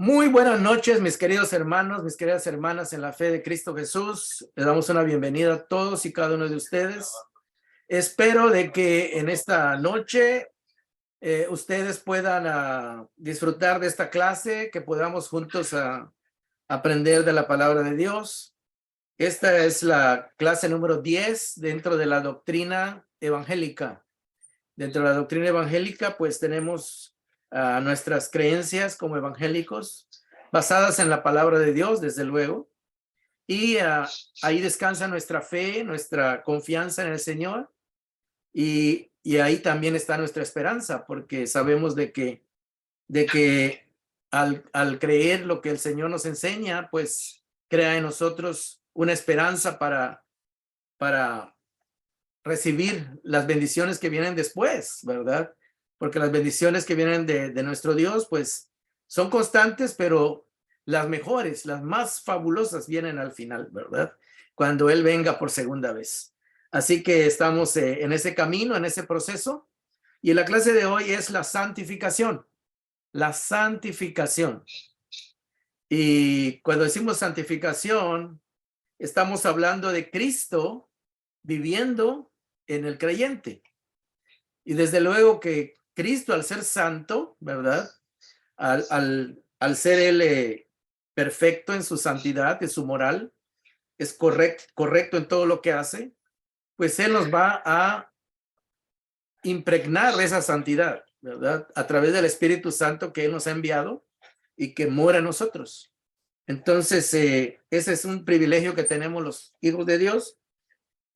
Muy buenas noches, mis queridos hermanos, mis queridas hermanas en la fe de Cristo Jesús. Les damos una bienvenida a todos y cada uno de ustedes. Espero de que en esta noche ustedes puedan disfrutar de esta clase, que podamos juntos aprender de la palabra de Dios. Esta es la clase número 10 dentro de la doctrina evangélica. Dentro de la doctrina evangélica, pues tenemos nuestras creencias como evangélicos basadas en la palabra de Dios, desde luego. Y ahí descansa nuestra fe, nuestra confianza en el Señor. Y ahí también está nuestra esperanza, porque sabemos de que al creer lo que el Señor nos enseña, pues crea en nosotros una esperanza para recibir las bendiciones que vienen después, ¿verdad? Porque las bendiciones que vienen de nuestro Dios, pues son constantes, pero las mejores, las más fabulosas vienen al final, ¿verdad? Cuando Él venga por segunda vez. Así que estamos en ese camino, en ese proceso. Y la clase de hoy es la santificación. La santificación. Y cuando decimos santificación, estamos hablando de Cristo viviendo en el creyente. Y desde luego que Cristo, al ser santo, ¿verdad? Al ser Él perfecto en su santidad, en su moral, es correcto en todo lo que hace, pues Él nos va a impregnar de esa santidad, ¿verdad? A través del Espíritu Santo que Él nos ha enviado y que mora en nosotros. Entonces, ese es un privilegio que tenemos los hijos de Dios,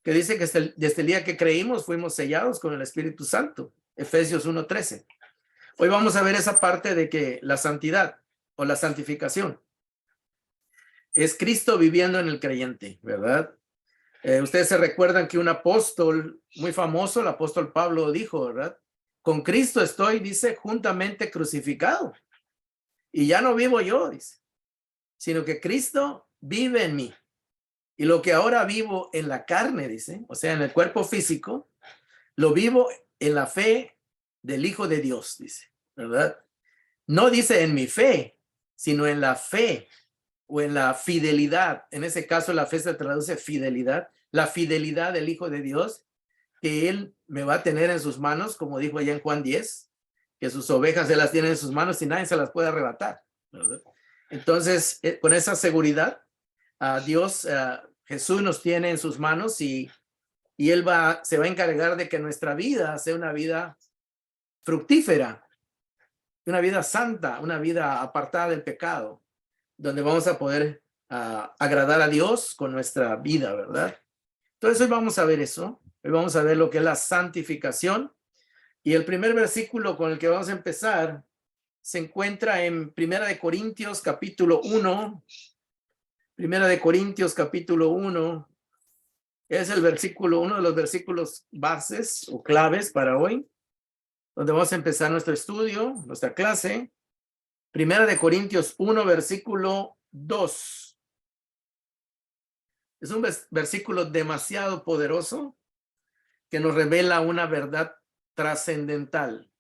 que dice que desde el día que creímos fuimos sellados con el Espíritu Santo. Efesios 1:13. Hoy vamos a ver esa parte de que la santidad o la santificación es Cristo viviendo en el creyente, ¿verdad? Ustedes se recuerdan que un apóstol muy famoso, el apóstol Pablo, dijo, ¿verdad? Con Cristo estoy, dice, juntamente crucificado. Y ya no vivo yo, dice, sino que Cristo vive en mí. Y lo que ahora vivo en la carne, dice, o sea, en el cuerpo físico, lo vivo en la fe del Hijo de Dios, dice, ¿verdad? No dice en mi fe, sino en la fe o en la fidelidad. En ese caso, la fe se traduce fidelidad, la fidelidad del Hijo de Dios, que Él me va a tener en sus manos, como dijo allá en Juan 10, que sus ovejas Él las tiene en sus manos y nadie se las puede arrebatar, ¿verdad? Entonces, con esa seguridad, Dios, Jesús nos tiene en sus manos y Él se va a encargar de que nuestra vida sea una vida fructífera, una vida santa, una vida apartada del pecado, donde vamos a poder agradar a Dios con nuestra vida, ¿verdad? Entonces hoy vamos a ver eso, hoy vamos a ver lo que es la santificación, y el primer versículo con el que vamos a empezar se encuentra en Primera de Corintios capítulo 1, Primera de Corintios capítulo 1, es el versículo, uno de los versículos bases o claves para hoy, donde vamos a empezar nuestro estudio, nuestra clase. Primera de Corintios 1, versículo 2. Es un versículo demasiado poderoso que nos revela una verdad trascendental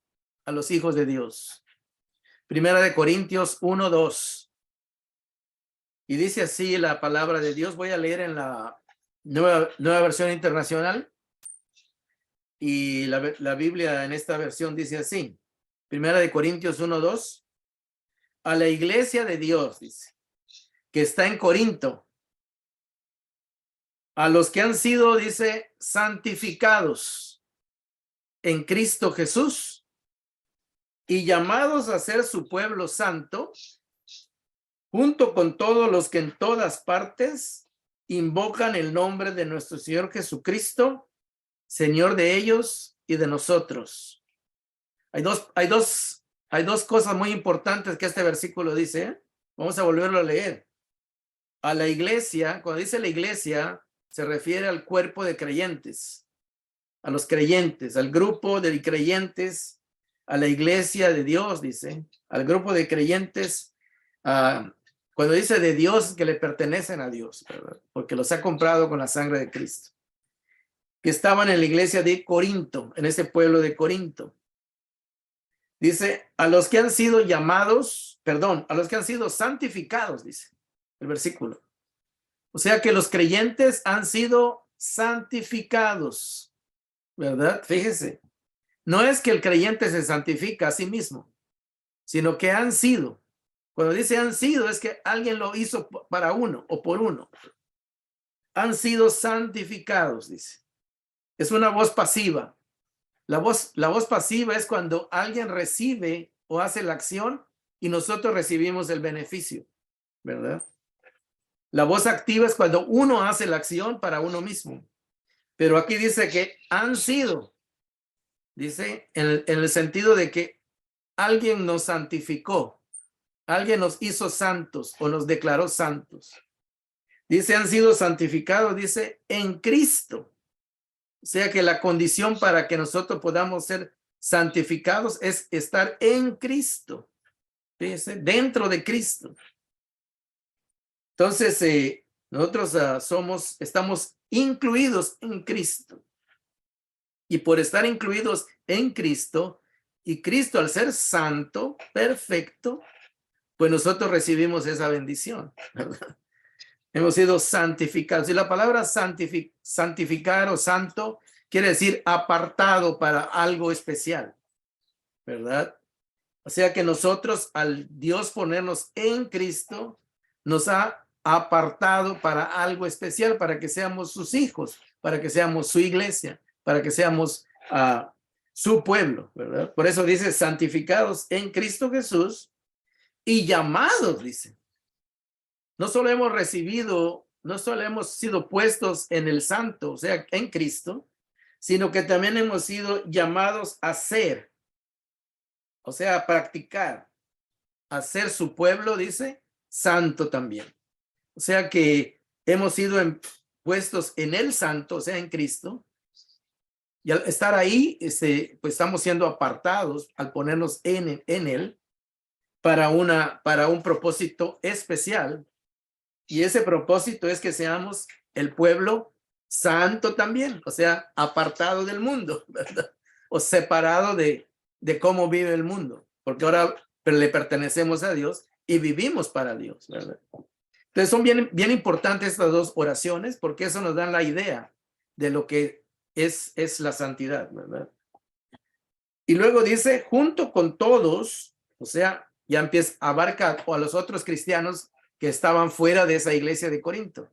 a los hijos de Dios. Primera de Corintios 1, 2. Y dice así la palabra de Dios. Voy a leer en la nueva versión internacional. Y la Biblia en esta versión dice así. Primera de Corintios 1, 2. A la iglesia de Dios, dice, que está en Corinto, a los que han sido, dice, santificados en Cristo Jesús y llamados a ser su pueblo santo, junto con todos los que en todas partes invocan el nombre de nuestro Señor Jesucristo, Señor de ellos y de nosotros. Hay dos cosas muy importantes que este versículo dice, ¿eh? Vamos a volverlo a leer. A la iglesia, cuando dice la iglesia, se refiere al cuerpo de creyentes, a los creyentes, al grupo de creyentes, a la iglesia de Dios, dice, al grupo de creyentes, cuando dice de Dios, que le pertenecen a Dios, ¿verdad? Porque los ha comprado con la sangre de Cristo, que estaban en la iglesia de Corinto, en ese pueblo de Corinto. Dice, a los que han sido llamados, perdón, a los que han sido santificados, dice el versículo. O sea que los creyentes han sido santificados, ¿verdad? Fíjese, no es que el creyente se santifica a sí mismo, sino que han sido. Cuando dice han sido, es que alguien lo hizo para uno o por uno. Han sido santificados, dice. Es una voz pasiva. La voz pasiva es cuando alguien recibe o hace la acción y nosotros recibimos el beneficio, ¿verdad? La voz activa es cuando uno hace la acción para uno mismo. Pero aquí dice que han sido, dice, en el sentido de que alguien nos santificó, alguien nos hizo santos o nos declaró santos. Dice, han sido santificados, dice, en Cristo. O sea que la condición para que nosotros podamos ser santificados es estar en Cristo. Fíjese, dentro de Cristo. Entonces, nosotros estamos incluidos en Cristo. Y por estar incluidos en Cristo, y Cristo al ser santo, perfecto, pues nosotros recibimos esa bendición, ¿verdad? Hemos sido santificados. Y la palabra santificar o santo quiere decir apartado para algo especial, ¿verdad? O sea que nosotros, al Dios ponernos en Cristo, nos ha apartado para algo especial, para que seamos sus hijos, para que seamos su iglesia, para que seamos su pueblo, ¿verdad? Por eso dice santificados en Cristo Jesús y llamados, dice. No solo hemos recibido, no solo hemos sido puestos en el santo, o sea, en Cristo, sino que también hemos sido llamados a ser, o sea, a practicar, a ser su pueblo, dice, santo también. O sea que hemos sido puestos en el santo, o sea, en Cristo, y al estar ahí, pues estamos siendo apartados al ponernos en él para un propósito especial. Y ese propósito es que seamos el pueblo santo también, o sea, apartado del mundo, ¿verdad? O separado de cómo vive el mundo, porque ahora le pertenecemos a Dios y vivimos para Dios, ¿verdad? Entonces son bien importantes estas dos oraciones, porque eso nos dan la idea de lo que es la santidad, ¿verdad? Y luego dice, junto con todos, o sea, ya empieza a abarcar a los otros cristianos que estaban fuera de esa iglesia de Corinto,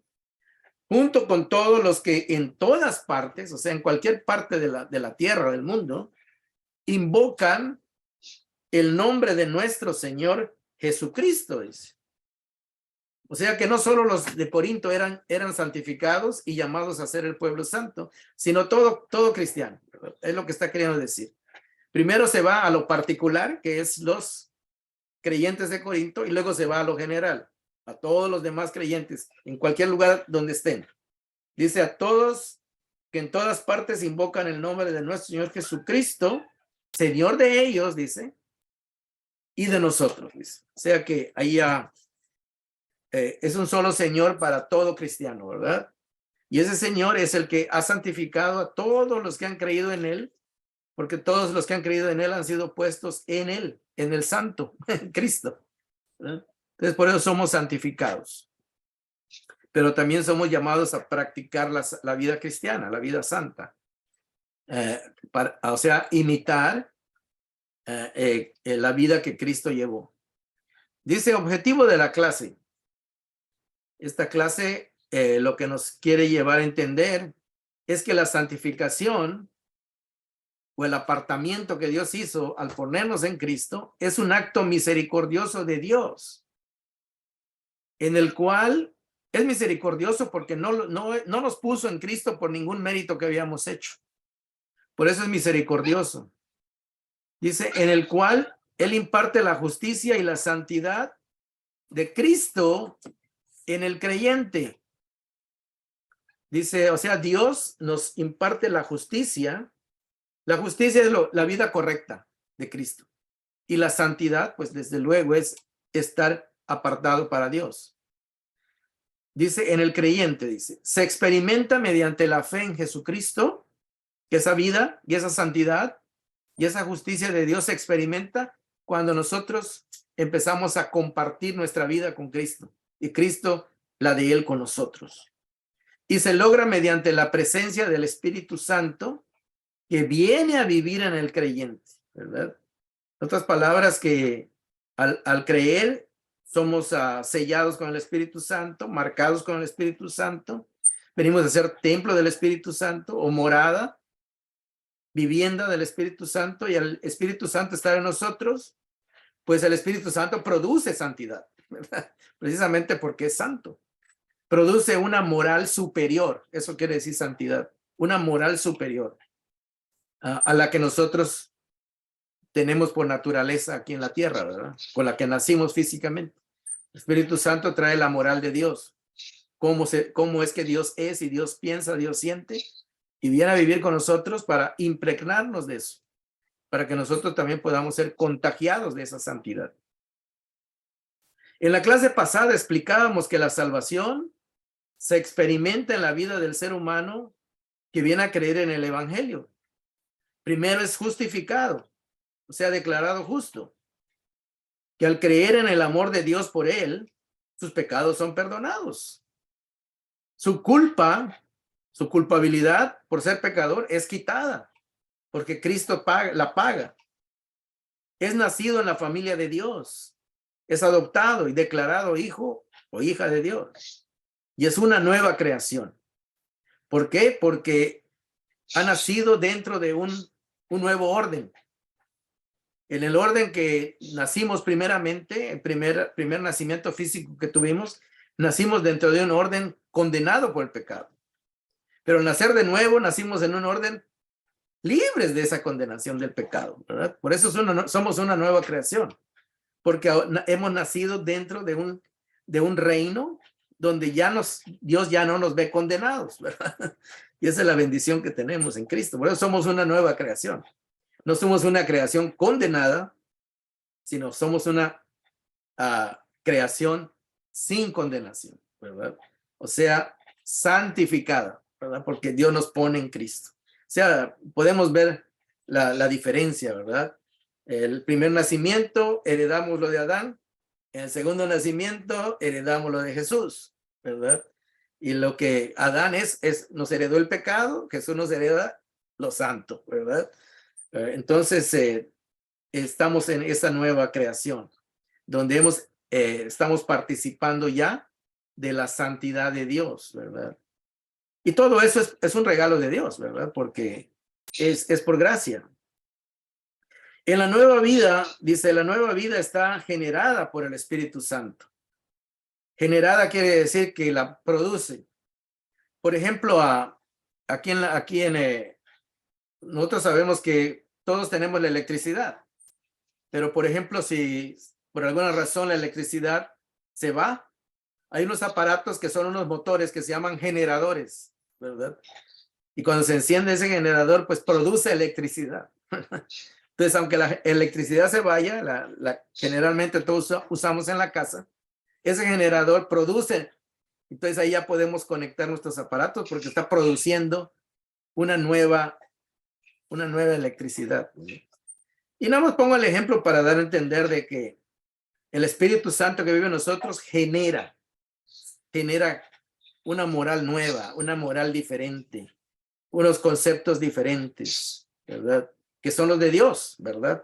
junto con todos los que en todas partes, o sea, en cualquier parte de la tierra, del mundo, invocan el nombre de nuestro Señor Jesucristo, dice. O sea que no solo los de Corinto eran santificados y llamados a ser el pueblo santo, sino todo cristiano, ¿verdad? Es lo que está queriendo decir. Primero se va a lo particular, que es los creyentes de Corinto, y luego se va a lo general, a todos los demás creyentes, en cualquier lugar donde estén. Dice a todos que en todas partes invocan el nombre de nuestro Señor Jesucristo, Señor de ellos, dice, y de nosotros, dice. O sea que ahí es un solo Señor para todo cristiano, ¿verdad? Y ese Señor es el que ha santificado a todos los que han creído en Él, porque todos los que han creído en Él han sido puestos en Él, en el Santo, en Cristo, ¿verdad? Entonces, por eso somos santificados. Pero también somos llamados a practicar la vida cristiana, la vida santa. O sea, imitar la vida que Cristo llevó. Dice, objetivo de la clase. Esta clase lo que nos quiere llevar a entender es que la santificación o el apartamiento que Dios hizo al ponernos en Cristo es un acto misericordioso de Dios, en el cual es misericordioso porque no nos puso en Cristo por ningún mérito que habíamos hecho. Por eso es misericordioso. Dice, en el cual Él imparte la justicia y la santidad de Cristo en el creyente. Dice, o sea, Dios nos imparte la justicia. La justicia es la vida correcta de Cristo. Y la santidad, pues desde luego, es estar apartado para Dios. Dice, en el creyente, dice, se experimenta mediante la fe en Jesucristo, que esa vida y esa santidad Y esa justicia de Dios se experimenta cuando nosotros empezamos a compartir nuestra vida con Cristo y Cristo la de Él con nosotros. Y se logra mediante la presencia del Espíritu Santo que viene a vivir en el creyente, ¿verdad? En otras palabras, que al creer somos sellados con el Espíritu Santo, marcados con el Espíritu Santo, venimos a ser templo del Espíritu Santo o morada, vivienda del Espíritu Santo, y el Espíritu Santo está en nosotros, pues el Espíritu Santo produce santidad, ¿verdad? Precisamente porque es santo. Produce una moral superior, eso quiere decir santidad, una moral superior a la que nosotros tenemos por naturaleza aquí en la tierra, ¿verdad? Con la que nacimos físicamente. El Espíritu Santo trae la moral de Dios. Cómo es que Dios es y Dios piensa, Dios siente, y viene a vivir con nosotros para impregnarnos de eso, para que nosotros también podamos ser contagiados de esa santidad. En la clase pasada explicábamos que la salvación se experimenta en la vida del ser humano que viene a creer en el Evangelio. Primero es justificado, o sea, declarado justo, que al creer en el amor de Dios por él, sus pecados son perdonados. Su culpa, su culpabilidad por ser pecador es quitada, porque Cristo la paga. Es nacido en la familia de Dios, es adoptado y declarado hijo o hija de Dios. Y es una nueva creación. ¿Por qué? Porque ha nacido dentro de un nuevo orden. En el orden que nacimos primeramente, el primer nacimiento físico que tuvimos, nacimos dentro de un orden condenado por el pecado. Pero al nacer de nuevo, nacimos en un orden libres de esa condenación del pecado, ¿verdad? Por eso somos una nueva creación, porque hemos nacido dentro de un reino donde Dios ya no nos ve condenados, ¿verdad? Y esa es la bendición que tenemos en Cristo. Por eso somos una nueva creación. No somos una creación condenada, sino somos una creación sin condenación, ¿verdad? O sea, santificada, ¿verdad? Porque Dios nos pone en Cristo. O sea, podemos ver la diferencia, ¿verdad? El primer nacimiento heredamos lo de Adán, en el segundo nacimiento heredamos lo de Jesús, ¿verdad? Y lo que Adán nos heredó el pecado, Jesús nos hereda lo santo, ¿verdad? Entonces, estamos en esa nueva creación, donde estamos participando ya de la santidad de Dios, ¿verdad? Y todo eso es un regalo de Dios, ¿verdad? Porque es por gracia. En la nueva vida, dice, la nueva vida está generada por el Espíritu Santo. Generada quiere decir que la produce. Por ejemplo, nosotros sabemos que todos tenemos la electricidad, pero por ejemplo, si por alguna razón la electricidad se va, hay unos aparatos que son unos motores que se llaman generadores, ¿verdad? Y cuando se enciende ese generador, pues produce electricidad. Entonces, aunque la electricidad se vaya, generalmente todos usamos en la casa, ese generador produce. Entonces ahí ya podemos conectar nuestros aparatos porque está produciendo una nueva electricidad. Y nada más pongo el ejemplo para dar a entender de que el Espíritu Santo que vive en nosotros genera una moral nueva, una moral diferente, unos conceptos diferentes, ¿verdad? Que son los de Dios, ¿verdad?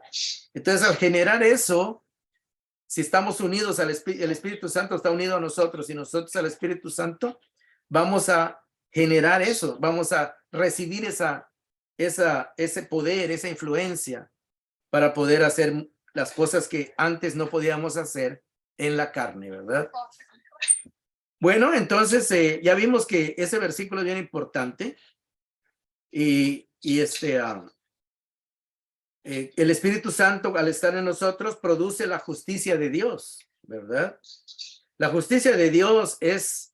Entonces, al generar eso, si estamos unidos el Espíritu Santo está unido a nosotros y nosotros al Espíritu Santo, vamos a generar eso, vamos a recibir ese poder, esa influencia para poder hacer las cosas que antes no podíamos hacer en la carne, ¿verdad? Bueno, entonces ya vimos que ese versículo es bien importante y el Espíritu Santo al estar en nosotros produce la justicia de Dios, ¿verdad? La justicia de Dios es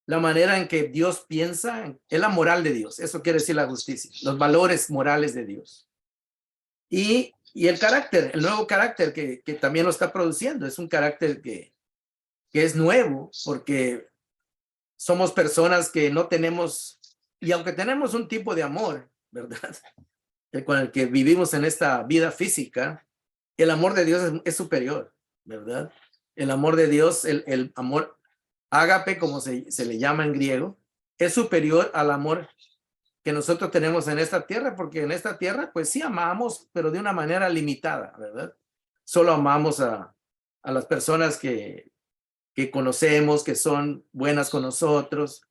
la manera en que Dios piensa, es la moral de Dios, eso quiere decir la justicia, los valores morales de Dios. Y el carácter, el nuevo carácter que también lo está produciendo, es un carácter que es nuevo, porque somos personas que no tenemos, y aunque tenemos un tipo de amor, ¿verdad? con el que vivimos en esta vida física, el amor de Dios es superior, ¿verdad? El amor de Dios, el amor ágape, como se le llama en griego, es superior al amor que nosotros tenemos en esta tierra, porque en esta tierra, pues sí amamos, pero de una manera limitada, ¿verdad? Solo amamos a las personas que conocemos, que son buenas con nosotros,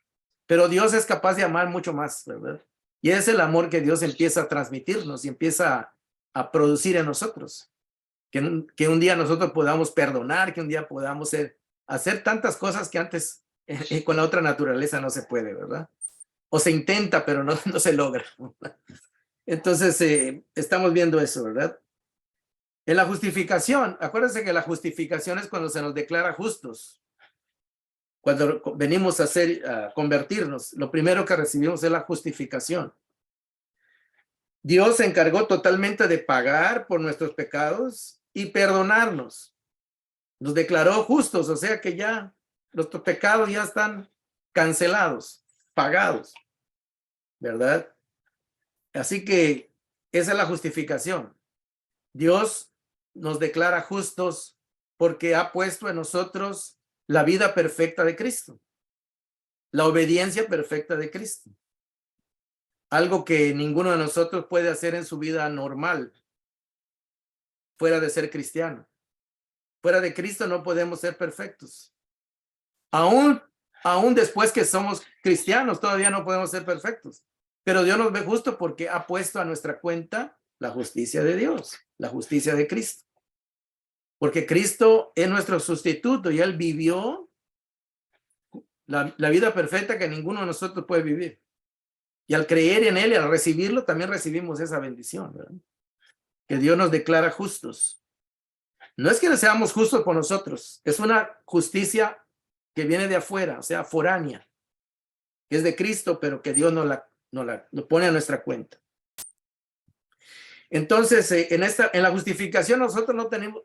pero Dios es capaz de amar mucho más, ¿verdad? Y es el amor que Dios empieza a transmitirnos y empieza a producir en nosotros. Que un día nosotros podamos perdonar, que un día podamos hacer tantas cosas que antes con la otra naturaleza no se puede, ¿verdad? O se intenta, pero no se logra. Entonces, estamos viendo eso, ¿verdad? En la justificación, acuérdense que la justificación es cuando se nos declara justos. Cuando venimos a convertirnos, lo primero que recibimos es la justificación. Dios se encargó totalmente de pagar por nuestros pecados y perdonarnos. Nos declaró justos, o sea que ya nuestros pecados ya están cancelados, pagados, ¿verdad? Así que esa es la justificación. Dios nos declara justos porque ha puesto en nosotros la vida perfecta de Cristo, la obediencia perfecta de Cristo. Algo que ninguno de nosotros puede hacer en su vida normal, fuera de ser cristiano. Fuera de Cristo no podemos ser perfectos. Aún después que somos cristianos, todavía no podemos ser perfectos. Pero Dios nos ve justo porque ha puesto a nuestra cuenta la justicia de Dios, la justicia de Cristo. Porque Cristo es nuestro sustituto y Él vivió la vida perfecta que ninguno de nosotros puede vivir. Y al creer en Él y al recibirlo, también recibimos esa bendición, ¿verdad? Que Dios nos declara justos. No es que seamos justos por nosotros, es una justicia que viene de afuera, o sea, foránea, que es de Cristo, pero que Dios nos pone a nuestra cuenta. Entonces, en la justificación nosotros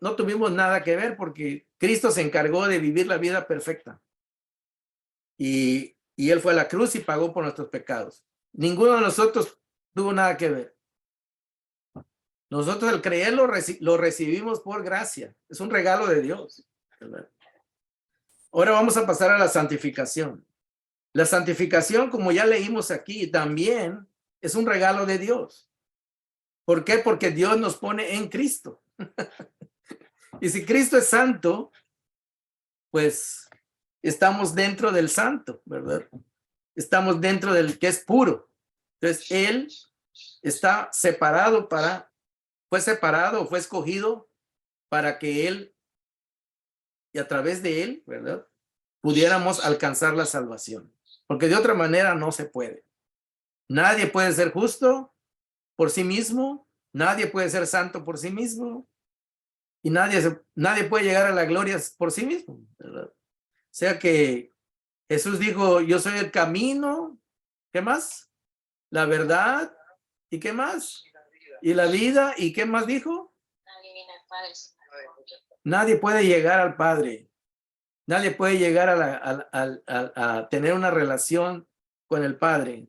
no tuvimos nada que ver porque Cristo se encargó de vivir la vida perfecta. Y Él fue a la cruz y pagó por nuestros pecados. Ninguno de nosotros tuvo nada que ver. Nosotros al creerlo lo recibimos por gracia. Es un regalo de Dios, ¿verdad? Ahora vamos a pasar a la santificación. La santificación, como ya leímos aquí, también es un regalo de Dios. ¿Por qué? Porque Dios nos pone en Cristo. Y si Cristo es santo, pues estamos dentro del santo, ¿verdad? Estamos dentro del que es puro. Entonces, Él está separado fue escogido para que Él, y a través de Él, ¿verdad?, pudiéramos alcanzar la salvación. Porque de otra manera no se puede. Nadie puede ser justo por sí mismo, nadie puede ser santo por sí mismo, y nadie puede llegar a la gloria por sí mismo, ¿verdad? O sea que Jesús dijo, yo soy el camino, ¿qué más? La verdad, ¿y qué más? Y la vida, ¿y qué más dijo? Nadie puede llegar al Padre. Nadie puede llegar a tener una relación con el Padre.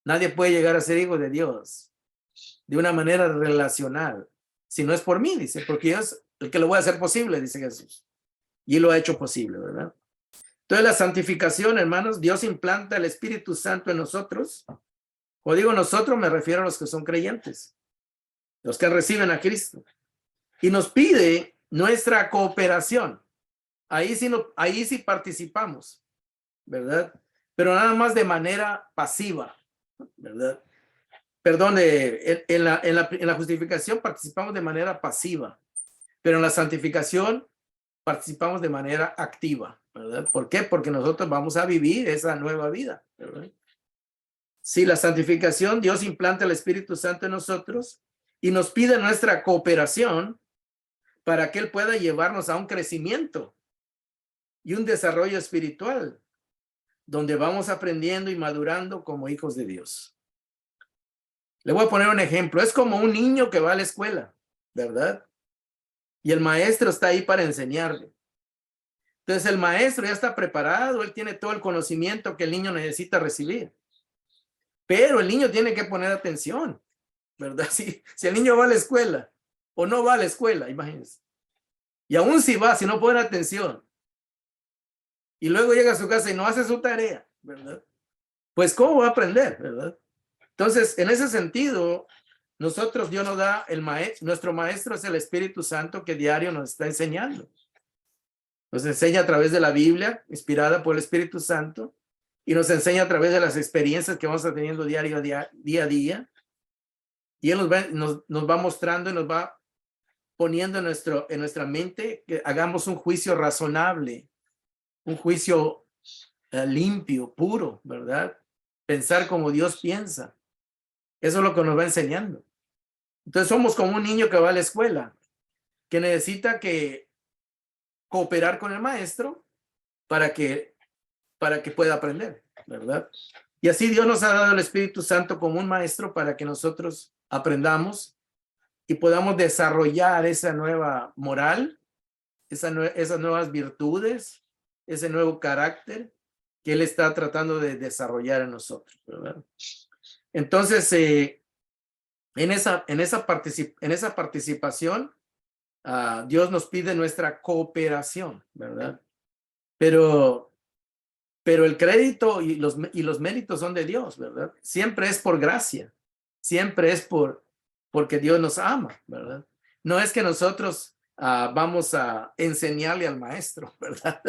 Nadie puede llegar a ser hijo de Dios de una manera relacional. Si no es por mí, dice, porque yo es el que lo voy a hacer posible, dice Jesús. Y lo ha hecho posible, ¿verdad? Entonces la santificación, hermanos, Dios implanta el Espíritu Santo en nosotros. Cuando digo nosotros, me refiero a los que son creyentes, los que reciben a Cristo. Y nos pide nuestra cooperación. Ahí sí participamos, ¿verdad? Pero nada más de manera pasiva, ¿verdad? Perdón, en la justificación participamos de manera pasiva, pero en la santificación participamos de manera activa, ¿verdad? ¿Por qué? Porque nosotros vamos a vivir esa nueva vida, ¿verdad? Sí, la santificación, Dios implanta el Espíritu Santo en nosotros y nos pide nuestra cooperación para que Él pueda llevarnos a un crecimiento y un desarrollo espiritual, donde vamos aprendiendo y madurando como hijos de Dios. Le voy a poner un ejemplo. Es como un niño que va a la escuela, ¿verdad? Y el maestro está ahí para enseñarle. Entonces el maestro ya está preparado, él tiene todo el conocimiento que el niño necesita recibir. Pero el niño tiene que poner atención, ¿verdad? Si el niño va a la escuela o no va a la escuela, imagínense. Y aún si va, si no pone atención, y luego llega a su casa y no hace su tarea, ¿verdad? Pues ¿cómo va a aprender, verdad? Entonces, en ese sentido, nosotros, Dios nos da nuestro maestro es el Espíritu Santo que diario nos está enseñando. Nos enseña a través de la Biblia, inspirada por el Espíritu Santo, y nos enseña a través de las experiencias que vamos teniendo día a día. Y Él nos va mostrando y nos va poniendo en nuestra mente que hagamos un juicio razonable, un juicio limpio, puro, ¿verdad? Pensar como Dios piensa. Eso es lo que nos va enseñando. Entonces somos como un niño que va a la escuela, que necesita cooperar con el maestro para que pueda aprender, ¿verdad? Y así Dios nos ha dado el Espíritu Santo como un maestro para que nosotros aprendamos y podamos desarrollar esa nueva moral, esas nuevas virtudes, ese nuevo carácter que Él está tratando de desarrollar en nosotros, ¿verdad? Entonces, en esa participación, Dios nos pide nuestra cooperación, ¿verdad? Pero el crédito y los méritos son de Dios, ¿verdad? Siempre es por gracia, siempre es porque Dios nos ama, ¿verdad? No es que nosotros vamos a enseñarle al maestro, ¿verdad?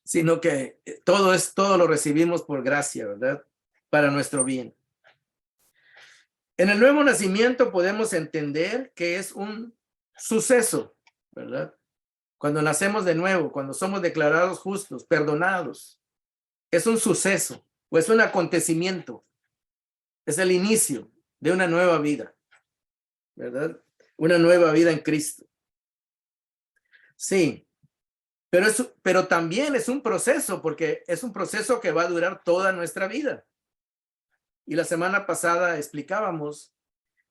Sino que todo lo recibimos por gracia, ¿verdad? Para nuestro bien. En el nuevo nacimiento podemos entender que es un suceso, ¿verdad? Cuando nacemos de nuevo, cuando somos declarados justos, perdonados, es un suceso o es un acontecimiento. Es el inicio de una nueva vida, ¿verdad? Una nueva vida en Cristo. Sí, pero también es un proceso, porque es un proceso que va a durar toda nuestra vida. Y la semana pasada explicábamos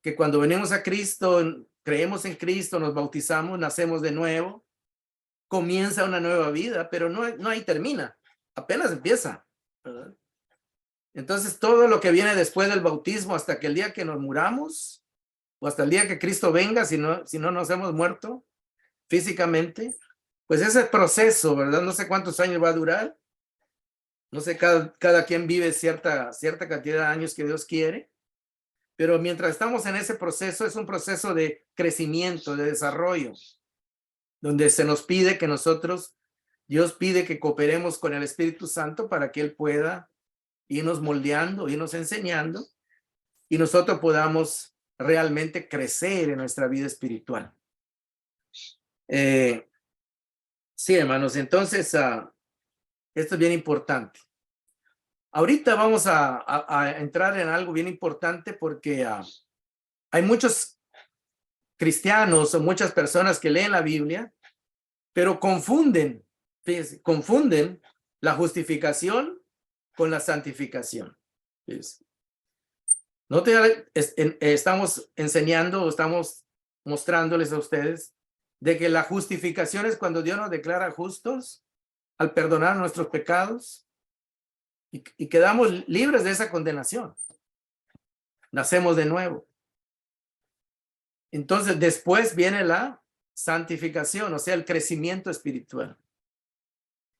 que cuando venimos a Cristo, creemos en Cristo, nos bautizamos, nacemos de nuevo, comienza una nueva vida, pero no ahí termina, apenas empieza, ¿verdad? Entonces todo lo que viene después del bautismo hasta que el día que nos muramos o hasta el día que Cristo venga, si no nos hemos muerto físicamente, pues ese proceso, ¿verdad? No sé cuántos años va a durar, no sé, cada quien vive cierta cantidad de años que Dios quiere, pero mientras estamos en ese proceso, es un proceso de crecimiento, de desarrollo, donde se nos pide que Dios pide que cooperemos con el Espíritu Santo para que Él pueda irnos moldeando, irnos enseñando, y nosotros podamos realmente crecer en nuestra vida espiritual. Sí, hermanos, entonces esto es bien importante. Ahorita vamos a entrar en algo bien importante porque hay muchos cristianos o muchas personas que leen la Biblia, pero confunden la justificación con la santificación. Fíjense. Estamos enseñando, estamos mostrándoles a ustedes de que la justificación es cuando Dios nos declara justos al perdonar nuestros pecados y quedamos libres de esa condenación. Nacemos de nuevo. Entonces después viene la santificación, o sea, el crecimiento espiritual.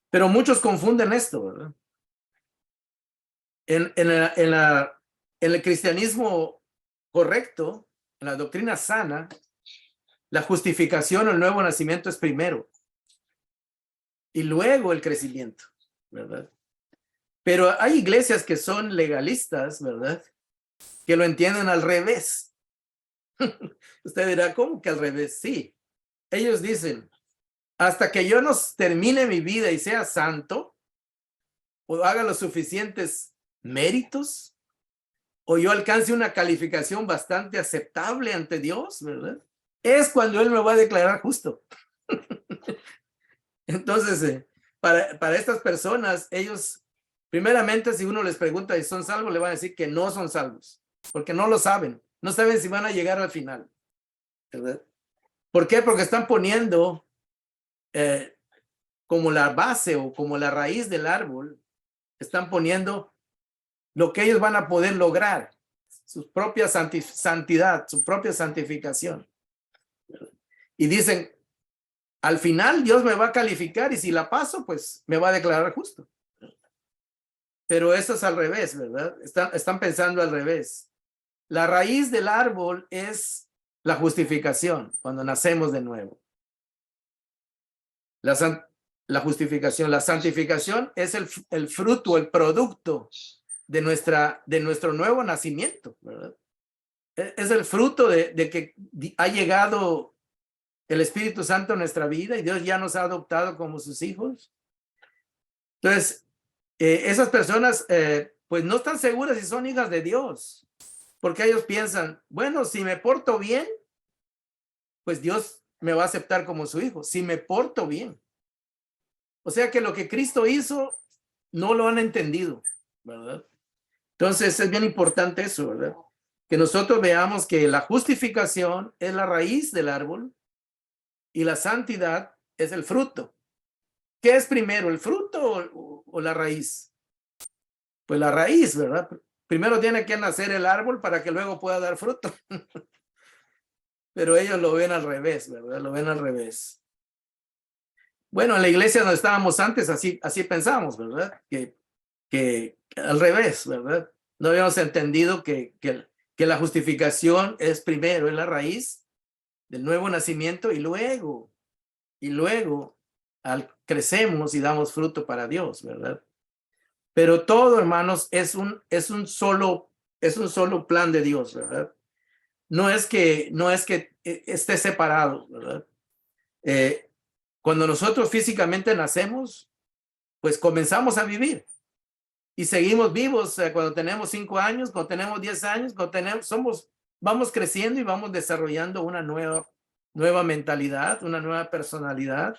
Pero muchos confunden esto, ¿verdad? En el cristianismo correcto, en la doctrina sana, la justificación o el nuevo nacimiento es primero y luego el crecimiento, ¿verdad? Pero hay iglesias que son legalistas, ¿verdad? Que lo entienden al revés. Usted dirá, ¿cómo que al revés? Sí. Ellos dicen, hasta que yo no termine mi vida y sea santo, o haga los suficientes méritos, o yo alcance una calificación bastante aceptable ante Dios, ¿verdad? Es cuando Él me va a declarar justo. Entonces, para estas personas, ellos, primeramente, si uno les pregunta si son salvos, le van a decir que no son salvos, porque no lo saben. No saben si van a llegar al final, ¿verdad? ¿Por qué? Porque están poniendo como la base o como la raíz del árbol, están poniendo lo que ellos van a poder lograr su propia santidad, su propia santificación. Y dicen, al final Dios me va a calificar y si la paso, pues me va a declarar justo. Pero eso es al revés, ¿verdad? Están pensando al revés. La raíz del árbol es la justificación, cuando nacemos de nuevo. La justificación, la santificación es el fruto, el producto de nuestro nuevo nacimiento, ¿verdad? Es el fruto de que ha llegado el Espíritu Santo a nuestra vida y Dios ya nos ha adoptado como sus hijos. Entonces, esas personas pues no están seguras si son hijas de Dios, porque ellos piensan, bueno, si me porto bien, pues Dios me va a aceptar como su hijo, si me porto bien. O sea que lo que Cristo hizo no lo han entendido, ¿verdad? Entonces es bien importante eso, ¿verdad? Que nosotros veamos que la justificación es la raíz del árbol y la santidad es el fruto. ¿Qué es primero, el fruto o la raíz? Pues la raíz, ¿verdad? Primero tiene que nacer el árbol para que luego pueda dar fruto. Pero ellos lo ven al revés, ¿verdad? Lo ven al revés. Bueno, en la iglesia donde estábamos antes, así pensamos, ¿verdad? Que al revés, ¿verdad? No habíamos entendido que la justificación es primero, es la raíz del nuevo nacimiento y luego crecemos y damos fruto para Dios, ¿verdad? Pero todo, hermanos, es un solo plan de Dios, ¿verdad? No es que esté separado, ¿verdad? Cuando nosotros físicamente nacemos, pues comenzamos a vivir y seguimos vivos cuando tenemos 5 años, cuando tenemos 10 años, vamos creciendo y vamos desarrollando una nueva mentalidad, una nueva personalidad,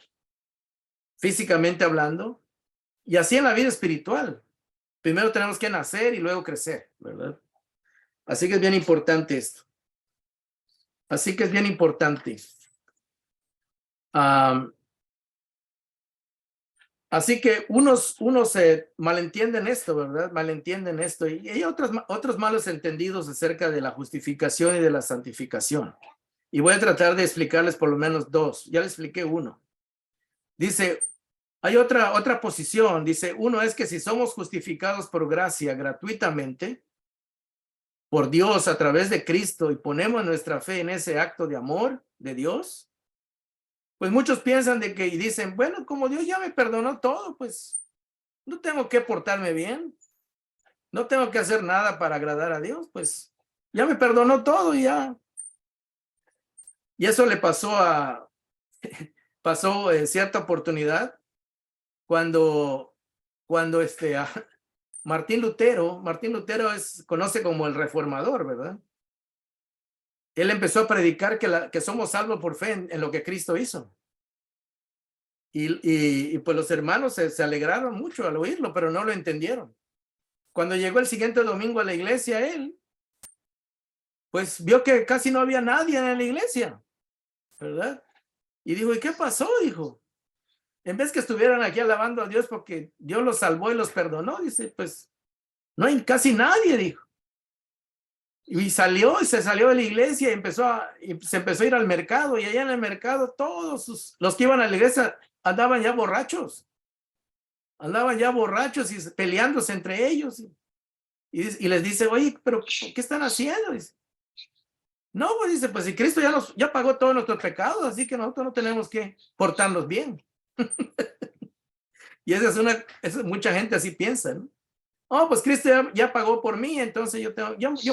físicamente hablando, y así en la vida espiritual. Primero tenemos que nacer y luego crecer, ¿verdad? Así que es bien importante esto. Así que es bien importante. Así que unos malentienden esto, ¿verdad? Malentienden esto. Y hay otros malos entendidos acerca de la justificación y de la santificación. Y voy a tratar de explicarles por lo menos 2. Ya les expliqué uno. Dice, hay otra posición. Dice, uno es que si somos justificados por gracia gratuitamente, por Dios a través de Cristo y ponemos nuestra fe en ese acto de amor de Dios, pues muchos piensan y dicen, bueno, como Dios ya me perdonó todo, pues no tengo que portarme bien, no tengo que hacer nada para agradar a Dios, pues ya me perdonó todo y ya. Y eso le pasó en cierta oportunidad cuando Martín Lutero conoce como el reformador, ¿verdad? Él empezó a predicar que somos salvos por fe en lo que Cristo hizo. Y pues los hermanos se alegraron mucho al oírlo, pero no lo entendieron. Cuando llegó el siguiente domingo a la iglesia, él, pues vio que casi no había nadie en la iglesia, ¿verdad? Y dijo, ¿y qué pasó? Dijo, en vez que estuvieran aquí alabando a Dios porque Dios los salvó y los perdonó, dice, pues no hay casi nadie, dijo. Y se salió de la iglesia y se empezó a ir al mercado, y allá en el mercado todos los que iban a la iglesia andaban ya borrachos y peleándose entre ellos. Y les dice, oye, pero ¿qué están haciendo? Dice, no, pues dice, pues si Cristo ya pagó todos nuestros pecados, así que nosotros no tenemos que portarnos bien. Y mucha gente así piensa, ¿no? Oh, pues Cristo ya pagó por mí, entonces yo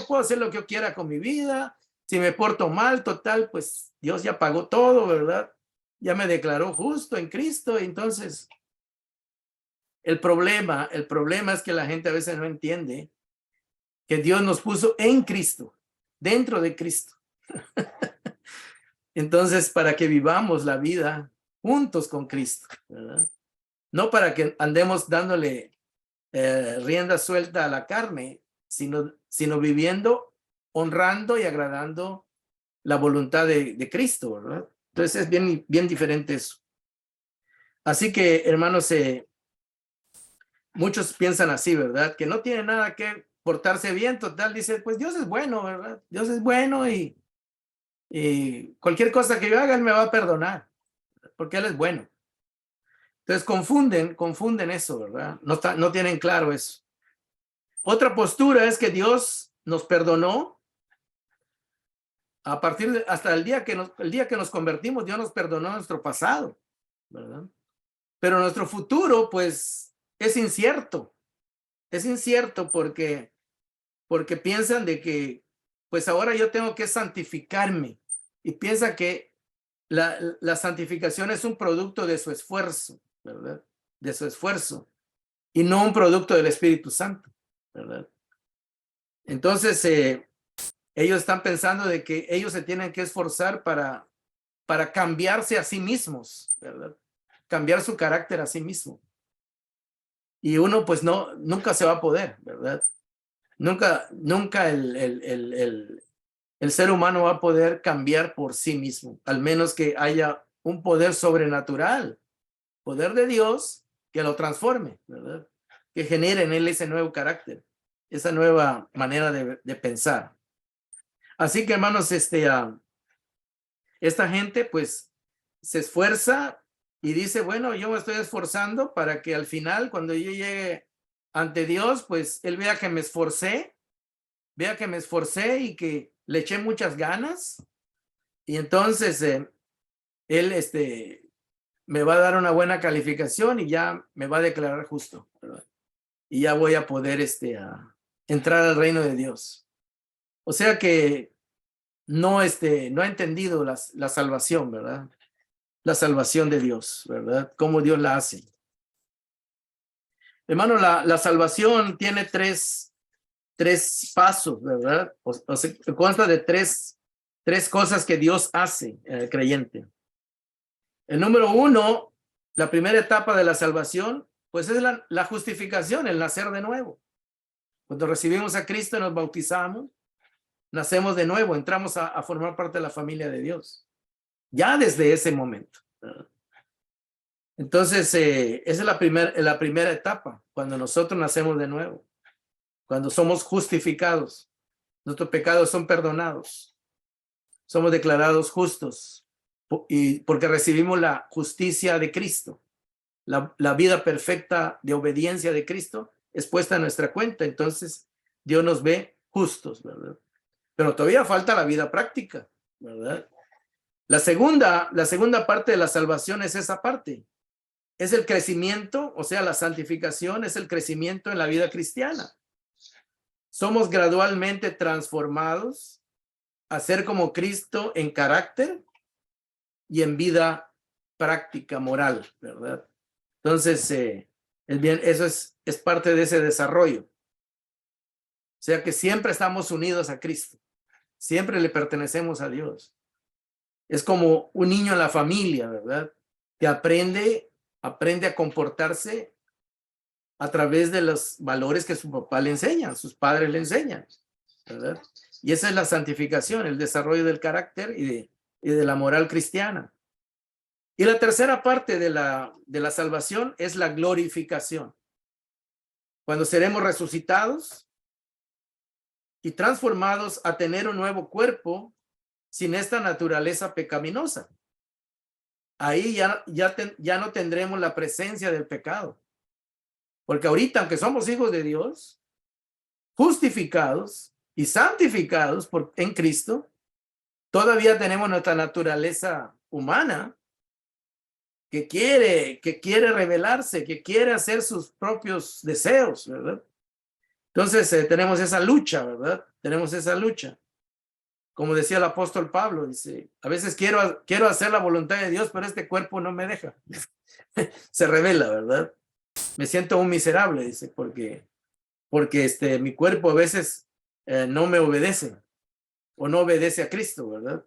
puedo hacer lo que yo quiera con mi vida. Si me porto mal, total, pues Dios ya pagó todo, ¿verdad? Ya me declaró justo en Cristo. Entonces, el problema es que la gente a veces no entiende que Dios nos puso en Cristo, dentro de Cristo. Entonces, para que vivamos la vida juntos con Cristo, ¿verdad? No para que andemos dándole rienda suelta a la carne, sino viviendo, honrando y agradando la voluntad de Cristo, ¿verdad? Entonces es bien diferente eso. Así que, hermanos, muchos piensan así, ¿verdad? Que no tiene nada que portarse bien, total, dice, pues Dios es bueno, ¿verdad? Dios es bueno y cualquier cosa que yo haga, Él me va a perdonar, porque Él es bueno. Entonces confunden eso, ¿verdad? No tienen claro eso. Otra postura es que Dios nos perdonó a partir de, hasta el día que nos convertimos, Dios nos perdonó nuestro pasado, ¿verdad? Pero nuestro futuro, pues, es incierto. Es incierto porque piensan de que, pues ahora yo tengo que santificarme y piensa que la santificación es un producto de su esfuerzo, ¿verdad? De su esfuerzo y no un producto del Espíritu Santo, ¿verdad? Entonces, ellos están pensando de que ellos se tienen que esforzar para cambiarse a sí mismos, ¿verdad? Cambiar su carácter a sí mismo. Y uno, pues, nunca se va a poder, ¿verdad? Nunca el ser humano va a poder cambiar por sí mismo, al menos que haya un poder sobrenatural, poder de Dios que lo transforme, ¿verdad? Que genere en él ese nuevo carácter, esa nueva manera de pensar. Así que, hermanos, esta gente pues se esfuerza y dice, bueno, yo me estoy esforzando para que al final, cuando yo llegue ante Dios, pues Él vea que me esforcé y que le eché muchas ganas. Y entonces Él me va a dar una buena calificación y ya me va a declarar justo, ¿verdad? Y ya voy a poder a entrar al reino de Dios. O sea que no ha entendido la salvación, ¿verdad? La salvación de Dios, ¿verdad? Cómo Dios la hace. Hermano, la salvación tiene tres pasos, ¿verdad? O sea, consta de tres cosas que Dios hace en el creyente. El número uno, la primera etapa de la salvación, pues es la justificación, el nacer de nuevo. Cuando recibimos a Cristo y nos bautizamos, nacemos de nuevo, entramos a formar parte de la familia de Dios. Ya desde ese momento, ¿verdad? Entonces, esa es la primera etapa, cuando nosotros nacemos de nuevo, cuando somos justificados, nuestros pecados son perdonados, somos declarados justos y porque recibimos la justicia de Cristo, la vida perfecta de obediencia de Cristo es puesta en nuestra cuenta, entonces Dios nos ve justos, ¿verdad? Pero todavía falta la vida práctica, ¿verdad? La segunda parte de la salvación es esa parte. Es el crecimiento, o sea, la santificación es el crecimiento en la vida cristiana. Somos gradualmente transformados a ser como Cristo en carácter y en vida práctica, moral, ¿verdad? Entonces, eso es parte de ese desarrollo. O sea que siempre estamos unidos a Cristo. Siempre le pertenecemos a Dios. Es como un niño en la familia, ¿verdad? Que aprende a comportarse a través de los valores que su papá le enseña, sus padres le enseñan, ¿verdad? Y esa es la santificación, el desarrollo del carácter y de la moral cristiana. Y la tercera parte de la salvación es la glorificación. Cuando seremos resucitados y transformados a tener un nuevo cuerpo sin esta naturaleza pecaminosa. Ahí ya no tendremos la presencia del pecado. Porque ahorita, aunque somos hijos de Dios, justificados y santificados en Cristo, todavía tenemos nuestra naturaleza humana que quiere rebelarse, que quiere hacer sus propios deseos, ¿verdad? Entonces tenemos esa lucha, ¿verdad? Tenemos esa lucha. Como decía el apóstol Pablo, dice, a veces quiero hacer la voluntad de Dios, pero este cuerpo no me deja. Se revela, ¿verdad? Me siento un miserable, dice, porque mi cuerpo a veces no me obedece o no obedece a Cristo, ¿verdad?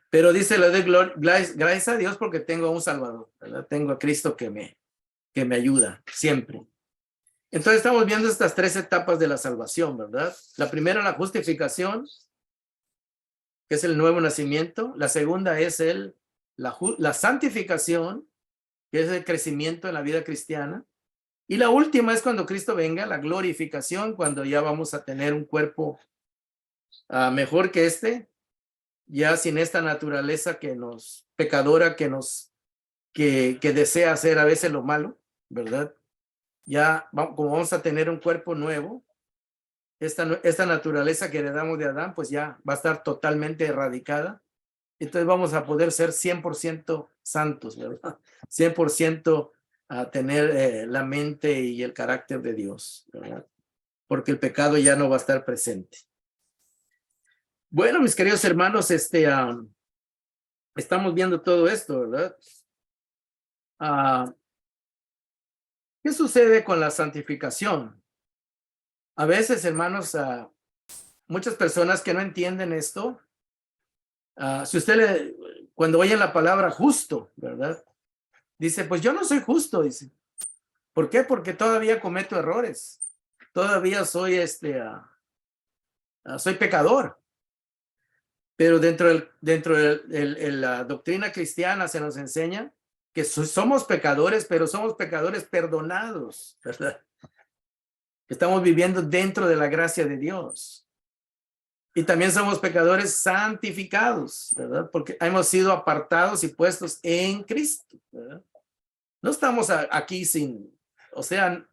Pero dice, le doy gracias a Dios porque tengo a un Salvador, ¿verdad? Tengo a Cristo que me ayuda siempre. Entonces estamos viendo estas tres etapas de la salvación, ¿verdad? La primera, la justificación, que es el nuevo nacimiento. La segunda es la santificación, que es el crecimiento en la vida cristiana. Y la última es cuando Cristo venga, la glorificación, cuando ya vamos a tener un cuerpo mejor que este, ya sin esta naturaleza pecadora que desea hacer a veces lo malo, ¿verdad? Ya como vamos a tener un cuerpo nuevo, esta naturaleza que heredamos de Adán, pues ya va a estar totalmente erradicada. Entonces vamos a poder ser 100% santos, ¿verdad? 100% a tener la mente y el carácter de Dios, ¿verdad? Porque el pecado ya no va a estar presente. Bueno, mis queridos hermanos, estamos viendo todo esto, ¿verdad? ¿Qué sucede con la santificación? A veces, hermanos, muchas personas que no entienden esto, si usted cuando oyen la palabra justo, ¿verdad? Dice, pues yo no soy justo, dice. ¿Por qué? Porque todavía cometo errores. Todavía soy soy pecador. Pero dentro de la doctrina cristiana se nos enseña que somos pecadores, pero somos pecadores perdonados, ¿verdad? Estamos viviendo dentro de la gracia de Dios. Y también somos pecadores santificados, ¿verdad? Porque hemos sido apartados y puestos en Cristo, ¿verdad? No estamos aquí o sea,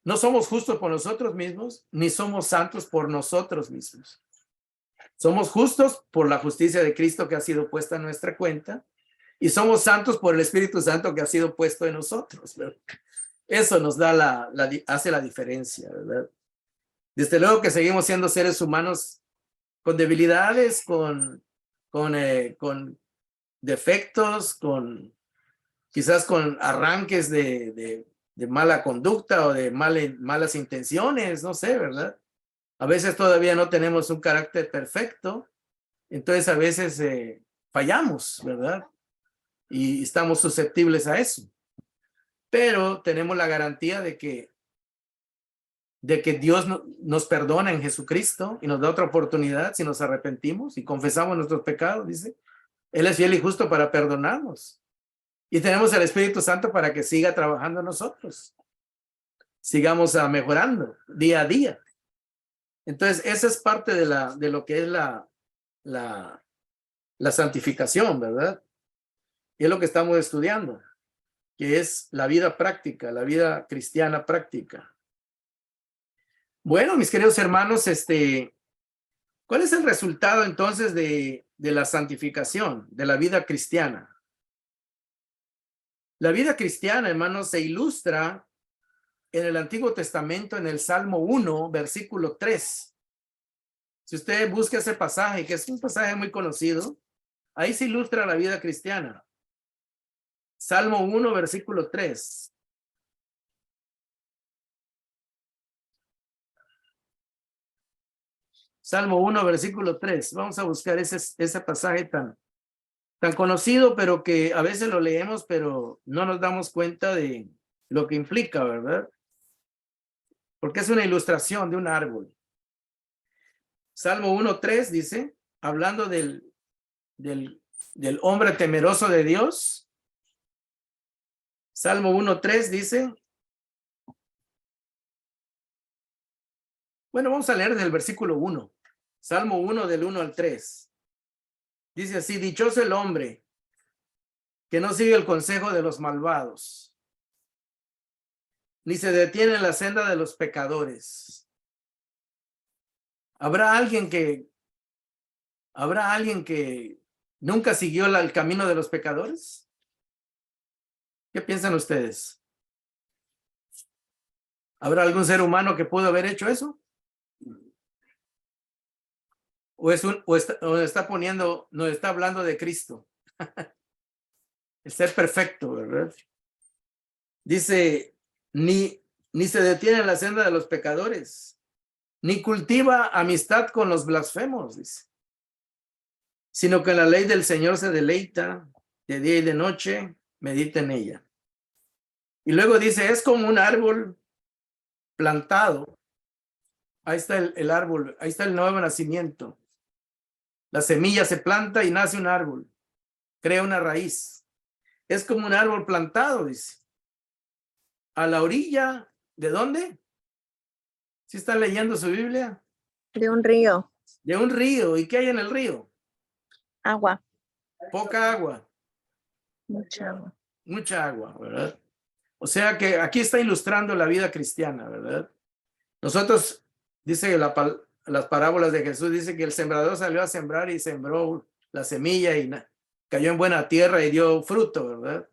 no somos justos por nosotros mismos, ni somos santos por nosotros mismos. Somos justos por la justicia de Cristo que ha sido puesta en nuestra cuenta y somos santos por el Espíritu Santo que ha sido puesto en nosotros, ¿verdad? Eso nos da hace la diferencia, ¿verdad? Desde luego que seguimos siendo seres humanos con debilidades, con defectos, quizás con arranques de mala conducta o de malas intenciones, no sé, ¿verdad? A veces todavía no tenemos un carácter perfecto, entonces a veces fallamos, ¿verdad? Y estamos susceptibles a eso. Pero tenemos la garantía de que Dios nos perdona en Jesucristo y nos da otra oportunidad si nos arrepentimos y confesamos nuestros pecados, dice. Él es fiel y justo para perdonarnos. Y tenemos el Espíritu Santo para que siga trabajando en nosotros. Sigamos mejorando día a día. Entonces, esa es parte de lo que es la santificación, ¿verdad? Y es lo que estamos estudiando, que es la vida práctica, la vida cristiana práctica. Bueno, mis queridos hermanos, ¿cuál es el resultado entonces de la santificación, de la vida cristiana? La vida cristiana, hermanos, se ilustra en el Antiguo Testamento, en el Salmo 1, versículo 3. Si usted busca ese pasaje, que es un pasaje muy conocido, ahí se ilustra la vida cristiana. Salmo 1, versículo 3. Salmo 1, versículo 3. Vamos a buscar ese pasaje tan conocido, pero que a veces lo leemos, pero no nos damos cuenta de lo que implica, ¿verdad? Porque es una ilustración de un árbol. Salmo 1:3 dice, hablando del hombre temeroso de Dios. Salmo 1:3 dice, bueno, vamos a leer desde el versículo 1. Salmo 1 del 1 al 3. Dice así, dichoso el hombre que no sigue el consejo de los malvados, ni se detiene en la senda de los pecadores. ¿Habrá alguien que nunca siguió el camino de los pecadores? ¿Qué piensan ustedes? ¿Habrá algún ser humano que pudo haber hecho eso? ¿O nos está hablando de Cristo? El ser perfecto, ¿verdad? Dice, ni se detiene en la senda de los pecadores, ni cultiva amistad con los blasfemos, dice, sino que en la ley del Señor se deleita de día y de noche, medita en ella. Y luego dice, es como un árbol plantado. Ahí está el árbol, ahí está el nuevo nacimiento. La semilla se planta y nace un árbol, crea una raíz. Es como un árbol plantado, dice, a la orilla, ¿de dónde? ¿Sí está leyendo su Biblia? De un río. De un río. ¿Y qué hay en el río? Agua. Poca agua. Mucha agua. Mucha agua, ¿verdad? O sea que aquí está ilustrando la vida cristiana, ¿verdad? Nosotros, dice las parábolas de Jesús, dice que el sembrador salió a sembrar y sembró la semilla y cayó en buena tierra y dio fruto, ¿verdad?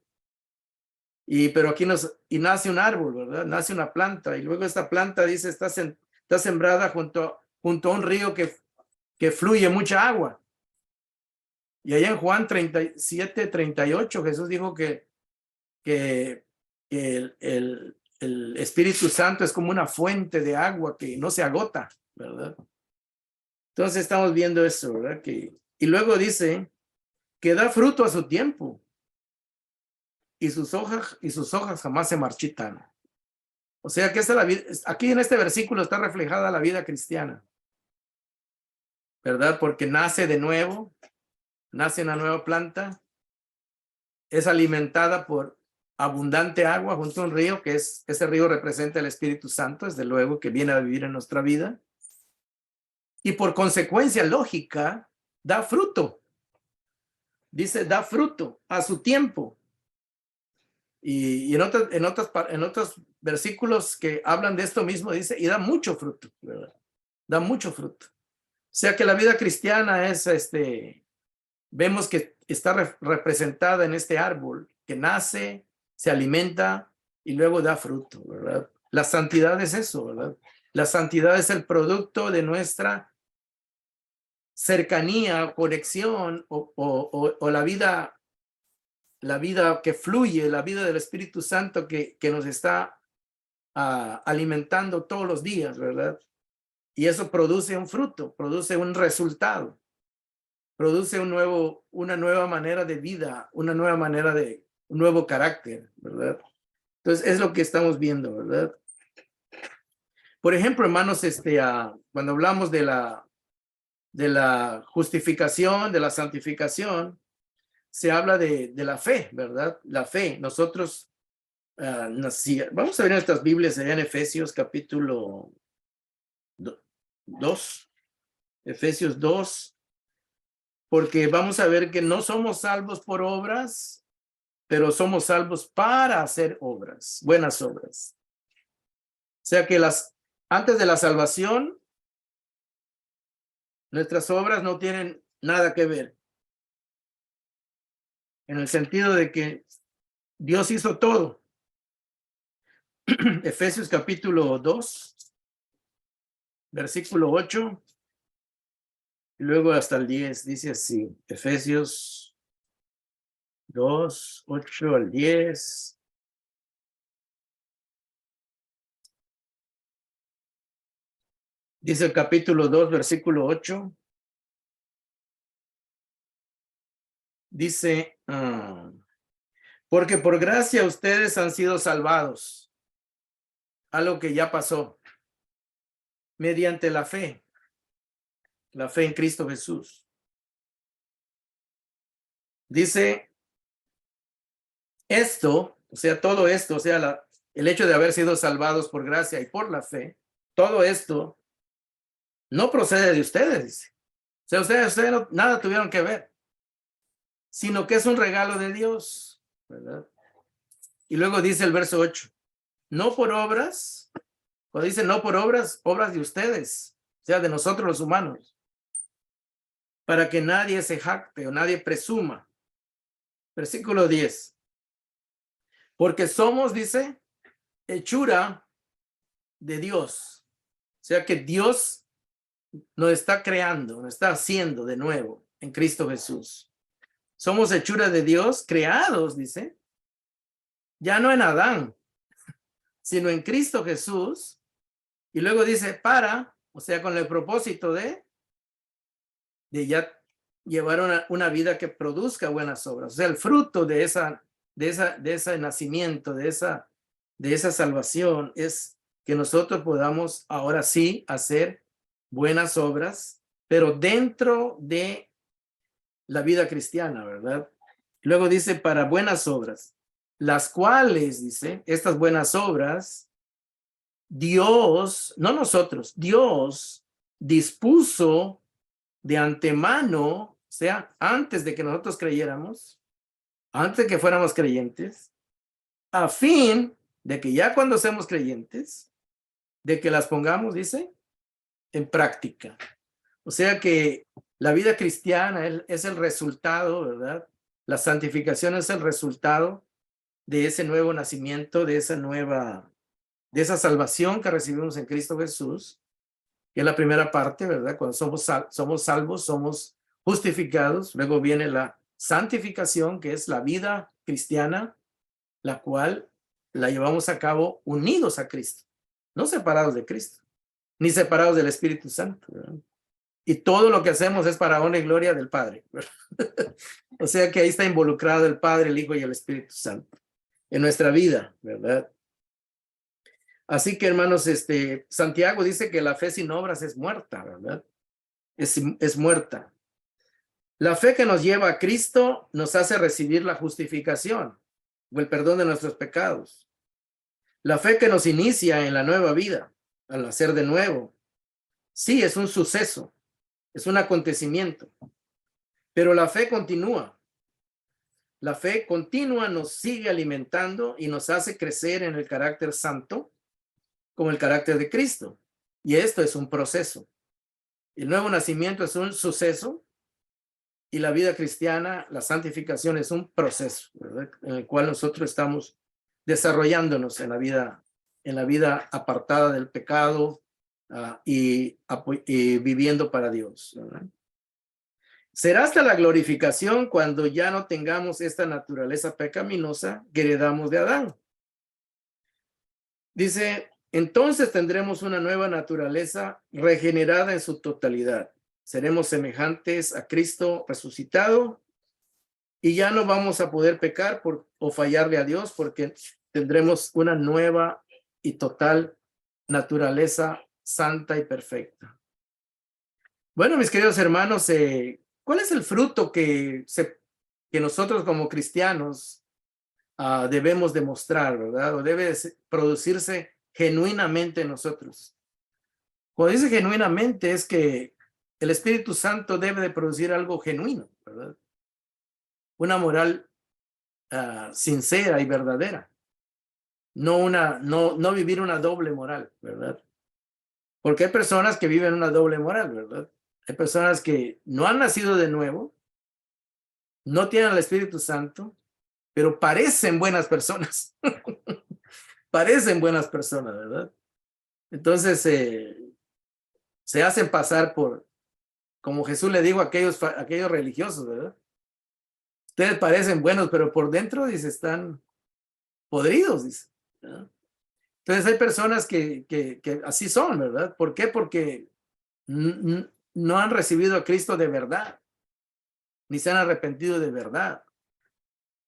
Pero aquí nace un árbol, ¿verdad? Nace una planta y luego esta planta, dice, está sembrada junto a un río que fluye mucha agua. Y allá en Juan 37:38, Jesús dijo que el Espíritu Santo es como una fuente de agua que no se agota, ¿verdad? Entonces estamos viendo eso, ¿verdad? Y luego dice que da fruto a su tiempo y sus hojas jamás se marchitan. O sea que aquí en este versículo está reflejada la vida cristiana, ¿verdad? Porque nace de nuevo, nace una nueva planta, es alimentada por abundante agua junto a un río, que ese río representa el Espíritu Santo, desde luego, que viene a vivir en nuestra vida. Y por consecuencia lógica, da fruto. Dice, da fruto a su tiempo. Y en otros versículos que hablan de esto mismo, dice, y da mucho fruto, ¿verdad? Da mucho fruto. O sea que la vida cristiana es, vemos que está representada en este árbol, que nace, se alimenta y luego da fruto, ¿verdad? La santidad es eso, ¿verdad? La santidad es el producto de nuestra cercanía, conexión o la vida que fluye, la vida del Espíritu Santo que nos está alimentando todos los días, ¿verdad? Y eso produce un fruto, produce un resultado, produce una nueva manera de vida, una nueva manera un nuevo carácter, ¿verdad? Entonces es lo que estamos viendo, ¿verdad? Por ejemplo, hermanos, cuando hablamos de la justificación, de la santificación, se habla de la fe, ¿verdad? La fe. Nosotros vamos a ver en nuestras Biblias allá en Efesios capítulo 2, Efesios 2, porque vamos a ver que no somos salvos por obras, pero somos salvos para hacer obras, buenas obras. O sea que antes de la salvación, nuestras obras no tienen nada que ver, en el sentido de que Dios hizo todo. Efesios capítulo 2, versículo 8, y luego hasta el 10, dice así, Efesios 2, 8 al 10. Dice el capítulo 2, versículo 8. Dice, porque por gracia ustedes han sido salvados, algo que ya pasó, mediante la fe en Cristo Jesús. Dice esto, o sea, todo esto, o sea, el hecho de haber sido salvados por gracia y por la fe, todo esto no procede de ustedes, dice. O sea, ustedes nada tuvieron que ver, sino que es un regalo de Dios, ¿verdad? Y luego dice el verso 8, no por obras, cuando dice no por obras, obras de ustedes, o sea, de nosotros los humanos, para que nadie se jacte o nadie presuma. Versículo 10. Porque somos, dice, hechura de Dios. O sea que Dios nos está creando, nos está haciendo de nuevo en Cristo Jesús. Somos hechura de Dios, creados, dice, ya no en Adán, sino en Cristo Jesús. Y luego dice, o sea, con el propósito de ya llevar una vida que produzca buenas obras. O sea, el fruto de ese nacimiento, de esa salvación, es que nosotros podamos ahora sí hacer buenas obras, pero dentro de la vida cristiana, ¿verdad? Luego dice para buenas obras. las cuales, dice, estas buenas obras, Dios, no nosotros, Dios dispuso de antemano, o sea, antes de que nosotros creyéramos, antes de que fuéramos creyentes, a fin de que ya cuando seamos creyentes, de que las pongamos, dice, en práctica. O sea que la vida cristiana es el resultado, ¿verdad? La santificación es el resultado de ese nuevo nacimiento, de esa salvación que recibimos en Cristo Jesús, que es la primera parte, ¿verdad? Cuando somos salvos, somos justificados. Luego viene la santificación, que es la vida cristiana, la cual la llevamos a cabo unidos a Cristo, no separados de Cristo, ni separados del Espíritu Santo, ¿verdad? Y todo lo que hacemos es para honra y gloria del Padre, ¿verdad? O sea que ahí está involucrado el Padre, el Hijo y el Espíritu Santo en nuestra vida, ¿verdad? Así que, hermanos, Santiago dice que la fe sin obras es muerta, ¿verdad? Es muerta. La fe que nos lleva a Cristo nos hace recibir la justificación o el perdón de nuestros pecados. La fe que nos inicia en la nueva vida, al nacer de nuevo, sí, es un suceso, es un acontecimiento, pero la fe continúa. La fe continua nos sigue alimentando y nos hace crecer en el carácter santo, como el carácter de Cristo. Y esto es un proceso. El nuevo nacimiento es un suceso y la vida cristiana, la santificación es un proceso, ¿verdad? En el cual nosotros estamos desarrollándonos en la vida apartada del pecado y viviendo para Dios, ¿verdad? Será hasta la glorificación cuando ya no tengamos esta naturaleza pecaminosa que heredamos de Adán. Dice, entonces tendremos una nueva naturaleza regenerada en su totalidad. Seremos semejantes a Cristo resucitado y ya no vamos a poder pecar o fallarle a Dios porque tendremos una nueva y total naturaleza santa y perfecta. Bueno, mis queridos hermanos, ¿cuál es el fruto que nosotros como cristianos debemos demostrar, ¿verdad? O debe producirse genuinamente en nosotros. Cuando dice genuinamente es que el Espíritu Santo debe de producir algo genuino, ¿verdad? Una moral sincera y verdadera. No vivir una doble moral, ¿verdad? Porque hay personas que viven una doble moral, ¿verdad? Hay personas que no han nacido de nuevo, no tienen al Espíritu Santo, pero parecen buenas personas. Parecen buenas personas, ¿verdad? Entonces se hacen pasar por, como Jesús le dijo a aquellos religiosos, ¿verdad? Ustedes parecen buenos, pero por dentro, dice, están podridos, dice, ¿verdad? Entonces hay personas que así son, ¿verdad? ¿Por qué? Porque no han recibido a Cristo de verdad, ni se han arrepentido de verdad.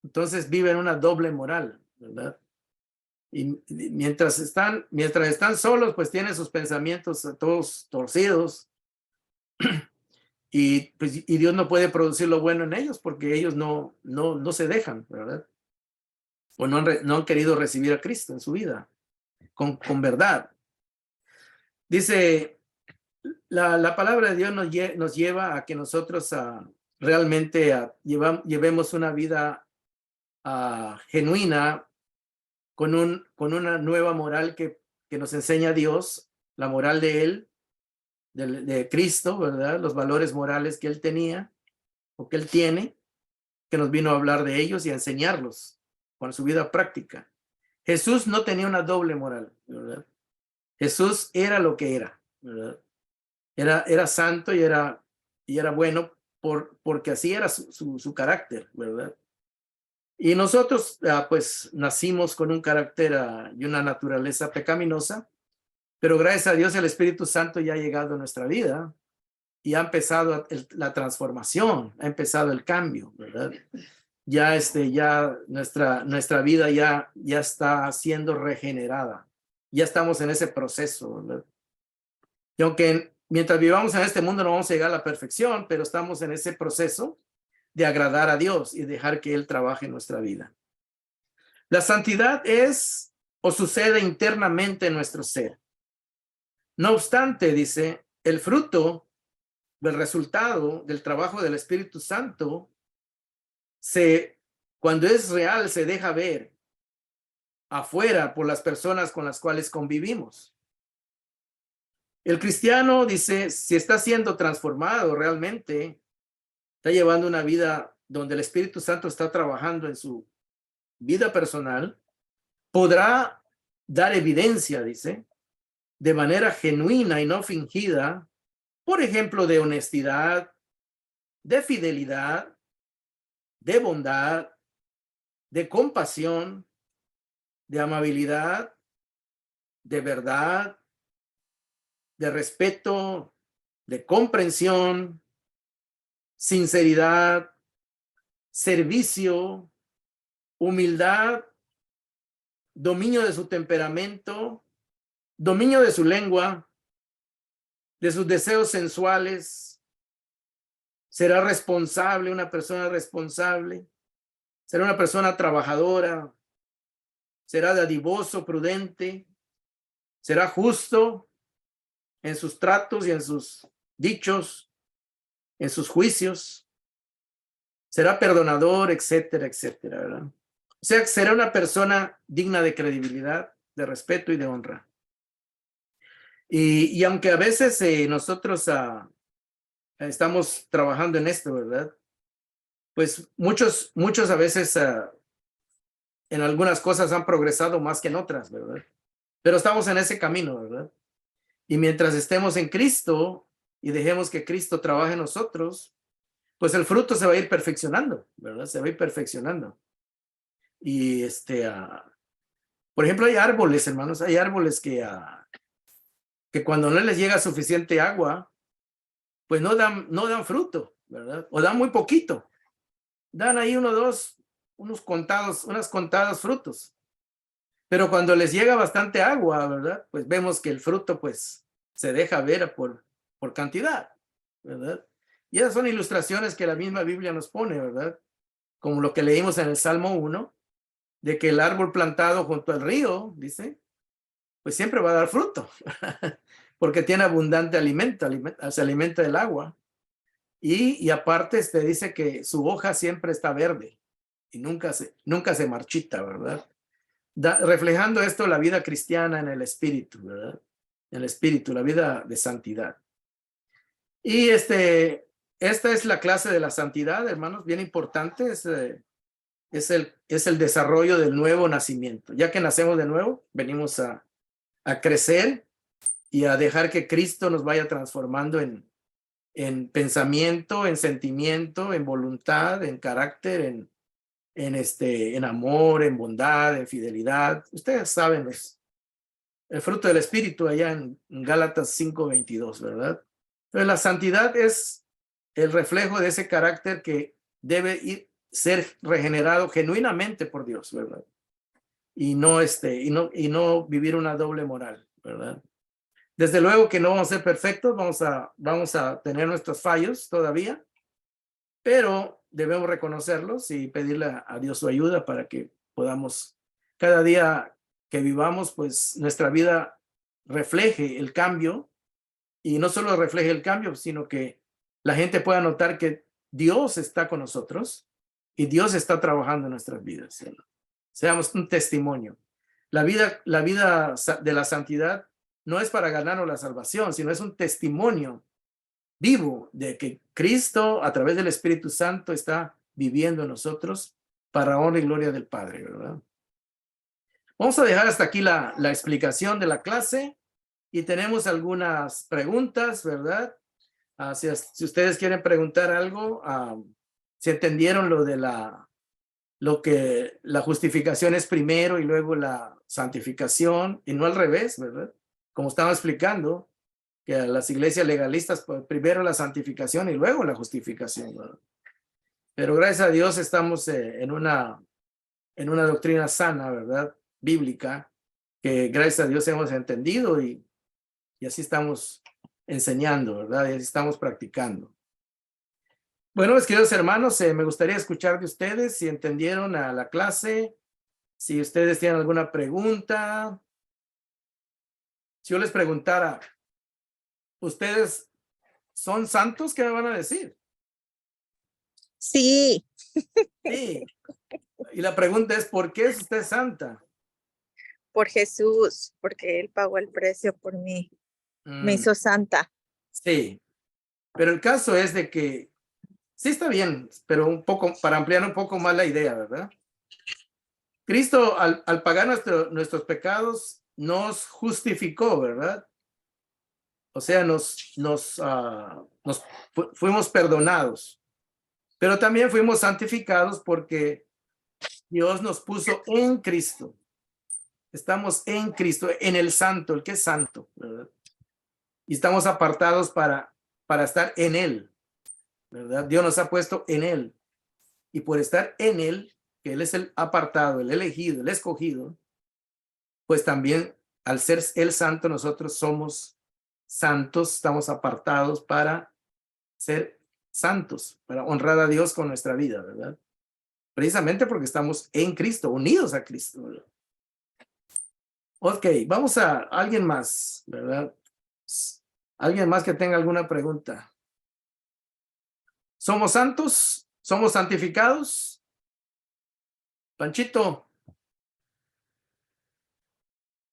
Entonces viven una doble moral, ¿verdad? Y mientras están solos, pues tienen sus pensamientos todos torcidos y Dios no puede producir lo bueno en ellos porque ellos no se dejan, ¿verdad? O no han querido recibir a Cristo en su vida con verdad. Dice, la palabra de Dios nos lleva a que nosotros realmente llevemos una vida genuina con una nueva moral que nos enseña Dios, la moral de Él, de Cristo, ¿verdad? Los valores morales que Él tenía o que Él tiene, que nos vino a hablar de ellos y a enseñarlos con su vida práctica. Jesús no tenía una doble moral, ¿verdad? Jesús era lo que era, ¿verdad? Era santo y era bueno porque así era su carácter, ¿verdad? Y nosotros, pues, nacimos con un carácter y una naturaleza pecaminosa, pero gracias a Dios el Espíritu Santo ya ha llegado a nuestra vida y ha empezado la transformación, ha empezado el cambio, ¿verdad? Ya, nuestra vida ya está siendo regenerada. Ya estamos en ese proceso, ¿verdad? Y aunque mientras vivamos en este mundo no vamos a llegar a la perfección, pero estamos en ese proceso de agradar a Dios y dejar que Él trabaje en nuestra vida. La santidad es o sucede internamente en nuestro ser. No obstante, dice, el fruto del resultado del trabajo del Espíritu Santo cuando es real, se deja ver afuera por las personas con las cuales convivimos. El cristiano, dice, si está siendo transformado realmente, está llevando una vida donde el Espíritu Santo está trabajando en su vida personal, podrá dar evidencia, dice, de manera genuina y no fingida, por ejemplo, de honestidad, de fidelidad, de bondad, de compasión, de amabilidad, de verdad, de respeto, de comprensión, sinceridad, servicio, humildad, dominio de su temperamento, dominio de su lengua, de sus deseos sensuales. Será responsable, una persona responsable. Será una persona trabajadora. Será dadivoso, prudente. Será justo en sus tratos y en sus dichos, en sus juicios. Será perdonador, etcétera, etcétera, ¿verdad? O sea, será una persona digna de credibilidad, de respeto y de honra. Y aunque a veces nosotros estamos trabajando en esto, ¿verdad? Pues muchos a veces en algunas cosas han progresado más que en otras, ¿verdad? Pero estamos en ese camino, ¿verdad? Y mientras estemos en Cristo y dejemos que Cristo trabaje en nosotros, pues el fruto se va a ir perfeccionando, ¿verdad? Se va a ir perfeccionando. Y por ejemplo, hay árboles, hermanos, hay árboles que cuando no les llega suficiente agua, pues no dan fruto, ¿verdad? O dan muy poquito. Dan ahí unas contadas frutos. Pero cuando les llega bastante agua, ¿verdad? Pues vemos que el fruto, pues, se deja ver por cantidad, ¿verdad? Y esas son ilustraciones que la misma Biblia nos pone, ¿verdad? Como lo que leímos en el Salmo 1, de que el árbol plantado junto al río, dice, pues siempre va a dar fruto, porque tiene abundante alimento, se alimenta del agua. Y aparte dice que su hoja siempre está verde y nunca se marchita, ¿verdad? Reflejando esto la vida cristiana en el espíritu, ¿verdad? En el espíritu, la vida de santidad. Y esta es la clase de la santidad, hermanos, bien importante, es el desarrollo del nuevo nacimiento. Ya que nacemos de nuevo, venimos a crecer y a dejar que Cristo nos vaya transformando en pensamiento, en sentimiento, en voluntad, en carácter, en amor, en bondad, en fidelidad. Ustedes saben el fruto del Espíritu allá en Gálatas 5:22, ¿verdad? Entonces la santidad es el reflejo de ese carácter que debe ser regenerado genuinamente por Dios, ¿verdad? Y no vivir una doble moral, ¿verdad? Desde luego que no vamos a ser perfectos, vamos a tener nuestros fallos todavía, pero debemos reconocerlos y pedirle a Dios su ayuda para que podamos cada día que vivamos, pues nuestra vida refleje el cambio, y no solo refleje el cambio, sino que la gente pueda notar que Dios está con nosotros y Dios está trabajando en nuestras vidas, ¿sí? Seamos un testimonio. La vida de la santidad no es para ganarnos la salvación, sino es un testimonio vivo de que Cristo, a través del Espíritu Santo, está viviendo en nosotros para honra y gloria del Padre, ¿verdad? Vamos a dejar hasta aquí la explicación de la clase y tenemos algunas preguntas, ¿verdad? Si ustedes quieren preguntar algo, si entendieron lo que la justificación es primero y luego la santificación, y no al revés, ¿verdad? Como estaba explicando, que a las iglesias legalistas, pues, primero la santificación y luego la justificación, ¿verdad? Pero gracias a Dios estamos en una doctrina sana, ¿verdad? Bíblica, que gracias a Dios hemos entendido y así estamos enseñando, ¿verdad? Y así estamos practicando. Bueno, mis queridos hermanos, me gustaría escuchar de ustedes si entendieron a la clase, Si ustedes tienen alguna pregunta, si yo les preguntara, ¿ustedes son santos? ¿Qué me van a decir? Sí, Sí. Y la pregunta es, ¿por qué es usted santa? por Jesús, porque Él pagó el precio por mí. Me Mm, hizo santa. sí, pero el caso es de que sí está bien, pero un poco, para ampliar un poco más la idea, ¿verdad? Cristo al pagar nuestros pecados nos justificó, ¿verdad? O sea, fuimos perdonados, pero también fuimos santificados porque Dios nos puso en Cristo. Estamos en Cristo, en el santo, el que es santo, ¿verdad? Y estamos apartados para estar en Él, ¿verdad? Dios nos ha puesto en Él. Y por estar en Él, que Él es el apartado, el elegido, el escogido, pues también al ser el santo, nosotros somos santos, estamos apartados para ser santos, para honrar a Dios con nuestra vida, ¿verdad? Precisamente porque estamos en Cristo, unidos a Cristo, ¿verdad? Ok, vamos a alguien más, ¿verdad? ¿Alguien más que tenga alguna pregunta? ¿Somos santos? ¿Somos santificados? Panchito,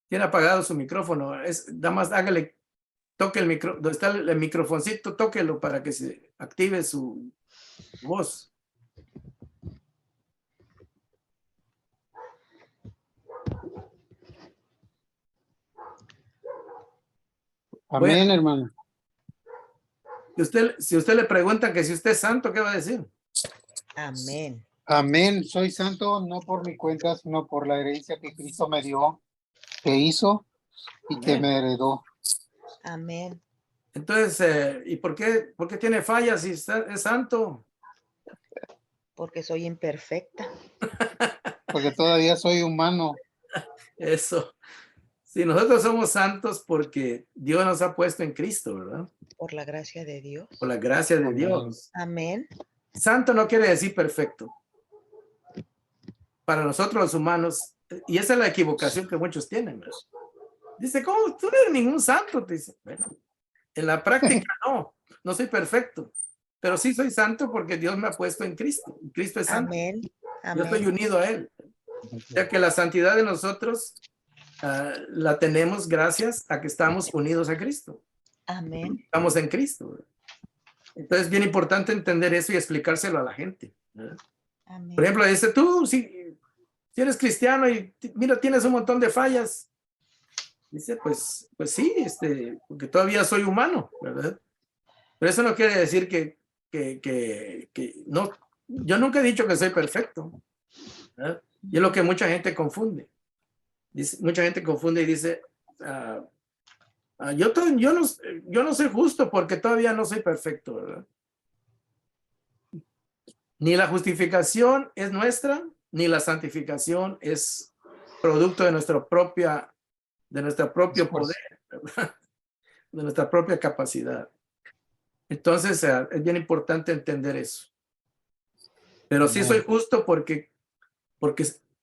tiene apagado su micrófono. Nada más hágale, toque el micro, donde está el microfoncito, tóquelo para que se active su voz. Bueno, Amén, hermano. si usted le pregunta que si usted es santo, ¿qué va a decir? Amén. Amén. Soy santo no por mi cuenta, sino por la herencia que Cristo me dio, que hizo y que Amén. me heredó. Amén. Entonces, ¿y por qué tiene fallas si es santo? Porque soy imperfecta. Porque todavía soy humano. Eso. Si nosotros somos santos porque Dios nos ha puesto en Cristo, ¿verdad? Por la gracia de Dios. Por la gracia de Amén. Dios. Amén. Santo no quiere decir perfecto. Para nosotros los humanos, y esa es la equivocación que muchos tienen, ¿verdad? Dice, ¿cómo? Tú no eres ningún santo, te dice. Bueno, en la práctica no soy perfecto, pero sí soy santo porque Dios me ha puesto en Cristo. Cristo es santo. Amén. Yo estoy Amén. unido a Él. Ya que la santidad de nosotros la tenemos gracias a que estamos unidos a Cristo. Amén. Estamos en Cristo, ¿verdad? Entonces es bien importante entender eso y explicárselo a la gente, ¿verdad? Amén. Por ejemplo, dice, tú si eres cristiano y mira, tienes un montón de fallas. Dice, pues sí, porque todavía soy humano, ¿verdad? Pero eso no quiere decir que no, yo nunca he dicho que soy perfecto, ¿verdad? Y es lo que mucha gente confunde. Mucha gente confunde y dice, yo no soy justo porque todavía no soy perfecto, ¿verdad? Ni la justificación es nuestra, ni la santificación es producto de nuestro propio poder, ¿verdad? De nuestra propia capacidad. Entonces, es bien importante entender eso. Pero sí soy justo porque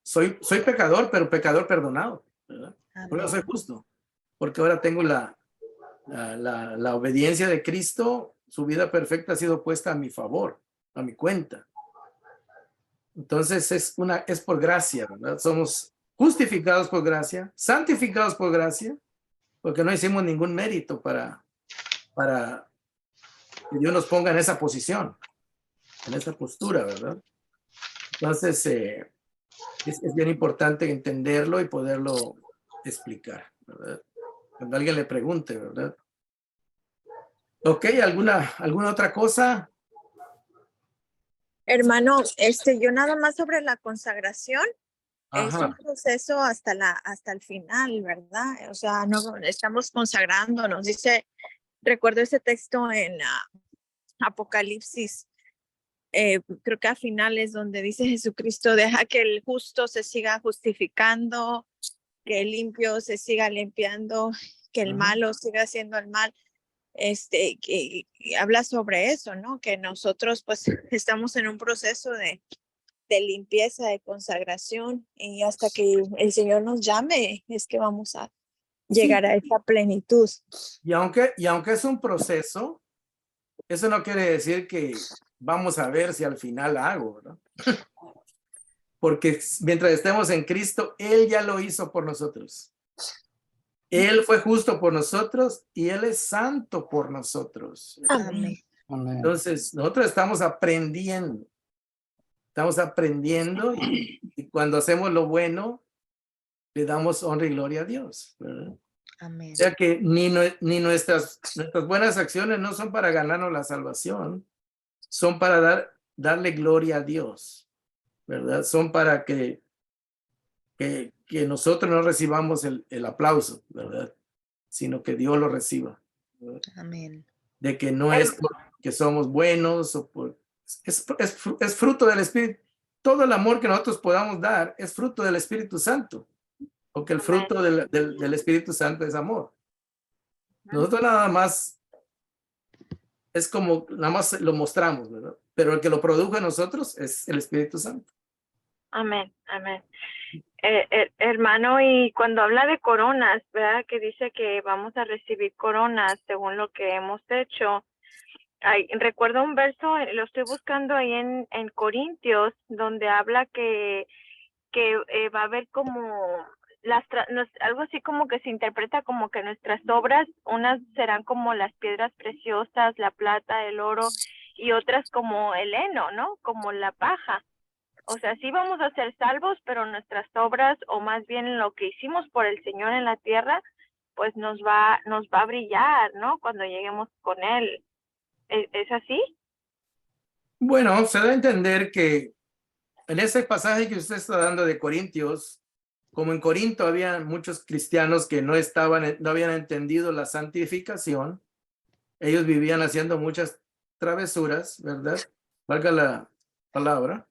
soy pecador, pero pecador perdonado, ¿verdad? Por eso soy justo, porque ahora tengo la obediencia de Cristo, su vida perfecta ha sido puesta a mi favor, a mi cuenta. Entonces es por gracia, ¿verdad? Somos justificados por gracia, santificados por gracia, porque no hicimos ningún mérito para que Dios nos ponga en esa posición, en esa postura, ¿verdad? Entonces, es bien importante entenderlo y poderlo explicar, ¿verdad? Cuando alguien le pregunte, ¿verdad? Ok, ¿alguna otra cosa? Hermano, yo nada más sobre la consagración. Es un Ajá. proceso hasta el final, ¿verdad? O sea, no estamos consagrándonos. Recuerdo ese texto en Apocalipsis, creo que a finales donde dice Jesucristo, deja que el justo se siga justificando, que el limpio se siga limpiando, que el malo siga haciendo el mal. Que habla sobre eso, ¿no? Que nosotros pues estamos en un proceso de de limpieza, de consagración, y hasta que el Señor nos llame es que vamos a llegar a esa plenitud. Y aunque es un proceso, eso no quiere decir que vamos a ver si al final hago, ¿no? Porque mientras estemos en Cristo, Él ya lo hizo por nosotros. Él fue justo por nosotros y Él es santo por nosotros. Amén. Amén. Entonces, nosotros estamos aprendiendo y cuando hacemos lo bueno, le damos honra y gloria a Dios, ¿verdad? Amén. O sea que ni nuestras buenas acciones no son para ganarnos la salvación, son para darle gloria a Dios, ¿verdad? Son para que nosotros no recibamos el aplauso, ¿verdad? Sino que Dios lo reciba, ¿verdad? Amén. De que no es porque somos buenos o por... Es fruto del Espíritu. Todo el amor que nosotros podamos dar es fruto del Espíritu Santo, porque el fruto del Espíritu Santo es amor. Nosotros nada más es como, nada más lo mostramos, ¿verdad? Pero el que lo produjo en nosotros es el Espíritu Santo. Amén, amén. Hermano, y cuando habla de coronas, ¿verdad? Que dice que vamos a recibir coronas según lo que hemos hecho. Recuerdo un verso, lo estoy buscando ahí en Corintios, donde habla que va a haber como algo así como que se interpreta como que nuestras obras, unas serán como las piedras preciosas, la plata, el oro, y otras como el heno, ¿no? Como la paja. O sea, sí vamos a ser salvos, pero nuestras obras, o más bien lo que hicimos por el Señor en la tierra, pues nos va a brillar, ¿no? Cuando lleguemos con Él. ¿Es así? Bueno, se da a entender que en ese pasaje que usted está dando de Corintios, como en Corinto había muchos cristianos que no habían entendido la santificación, ellos vivían haciendo muchas travesuras, ¿verdad? Valga la palabra,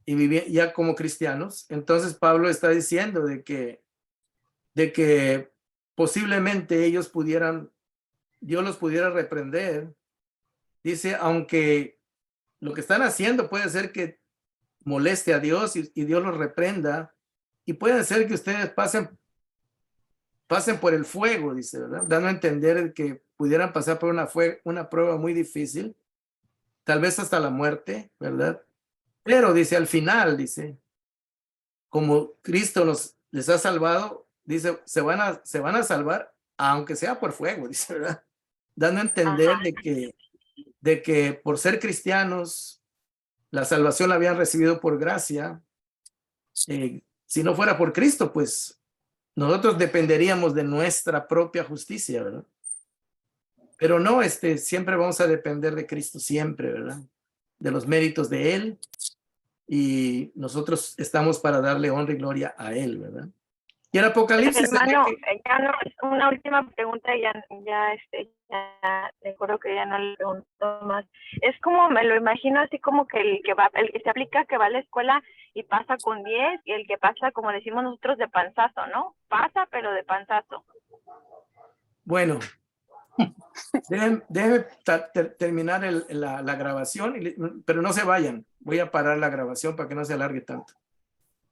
y vivían ya como cristianos. Entonces Pablo está diciendo de que posiblemente Dios los pudiera reprender. Dice, aunque lo que están haciendo puede ser que moleste a Dios y Dios los reprenda, y puede ser que ustedes pasen por el fuego, dice, ¿verdad? Dando a entender que pudieran pasar por una prueba muy difícil, tal vez hasta la muerte, ¿verdad? Pero dice, al final, dice, como Cristo les ha salvado, dice, se van a salvar, aunque sea por fuego, dice, ¿verdad? Dando a entender de que por ser cristianos, la salvación la habían recibido por gracia. Si no fuera por Cristo, pues nosotros dependeríamos de nuestra propia justicia, ¿verdad? Pero no, siempre vamos a depender de Cristo, siempre, ¿verdad? De los méritos de Él, y nosotros estamos para darle honra y gloria a Él, ¿verdad? Y en Apocalipsis... Hermano, ya no, una última pregunta, ya recuerdo que ya no le pregunto más. Es como, me lo imagino así como que el que se aplica, que va a la escuela y pasa con 10, y el que pasa, como decimos nosotros, de panzazo, ¿no? Pasa, pero de panzazo. Bueno, déjenme terminar la grabación, pero no se vayan. Voy a parar la grabación para que no se alargue tanto.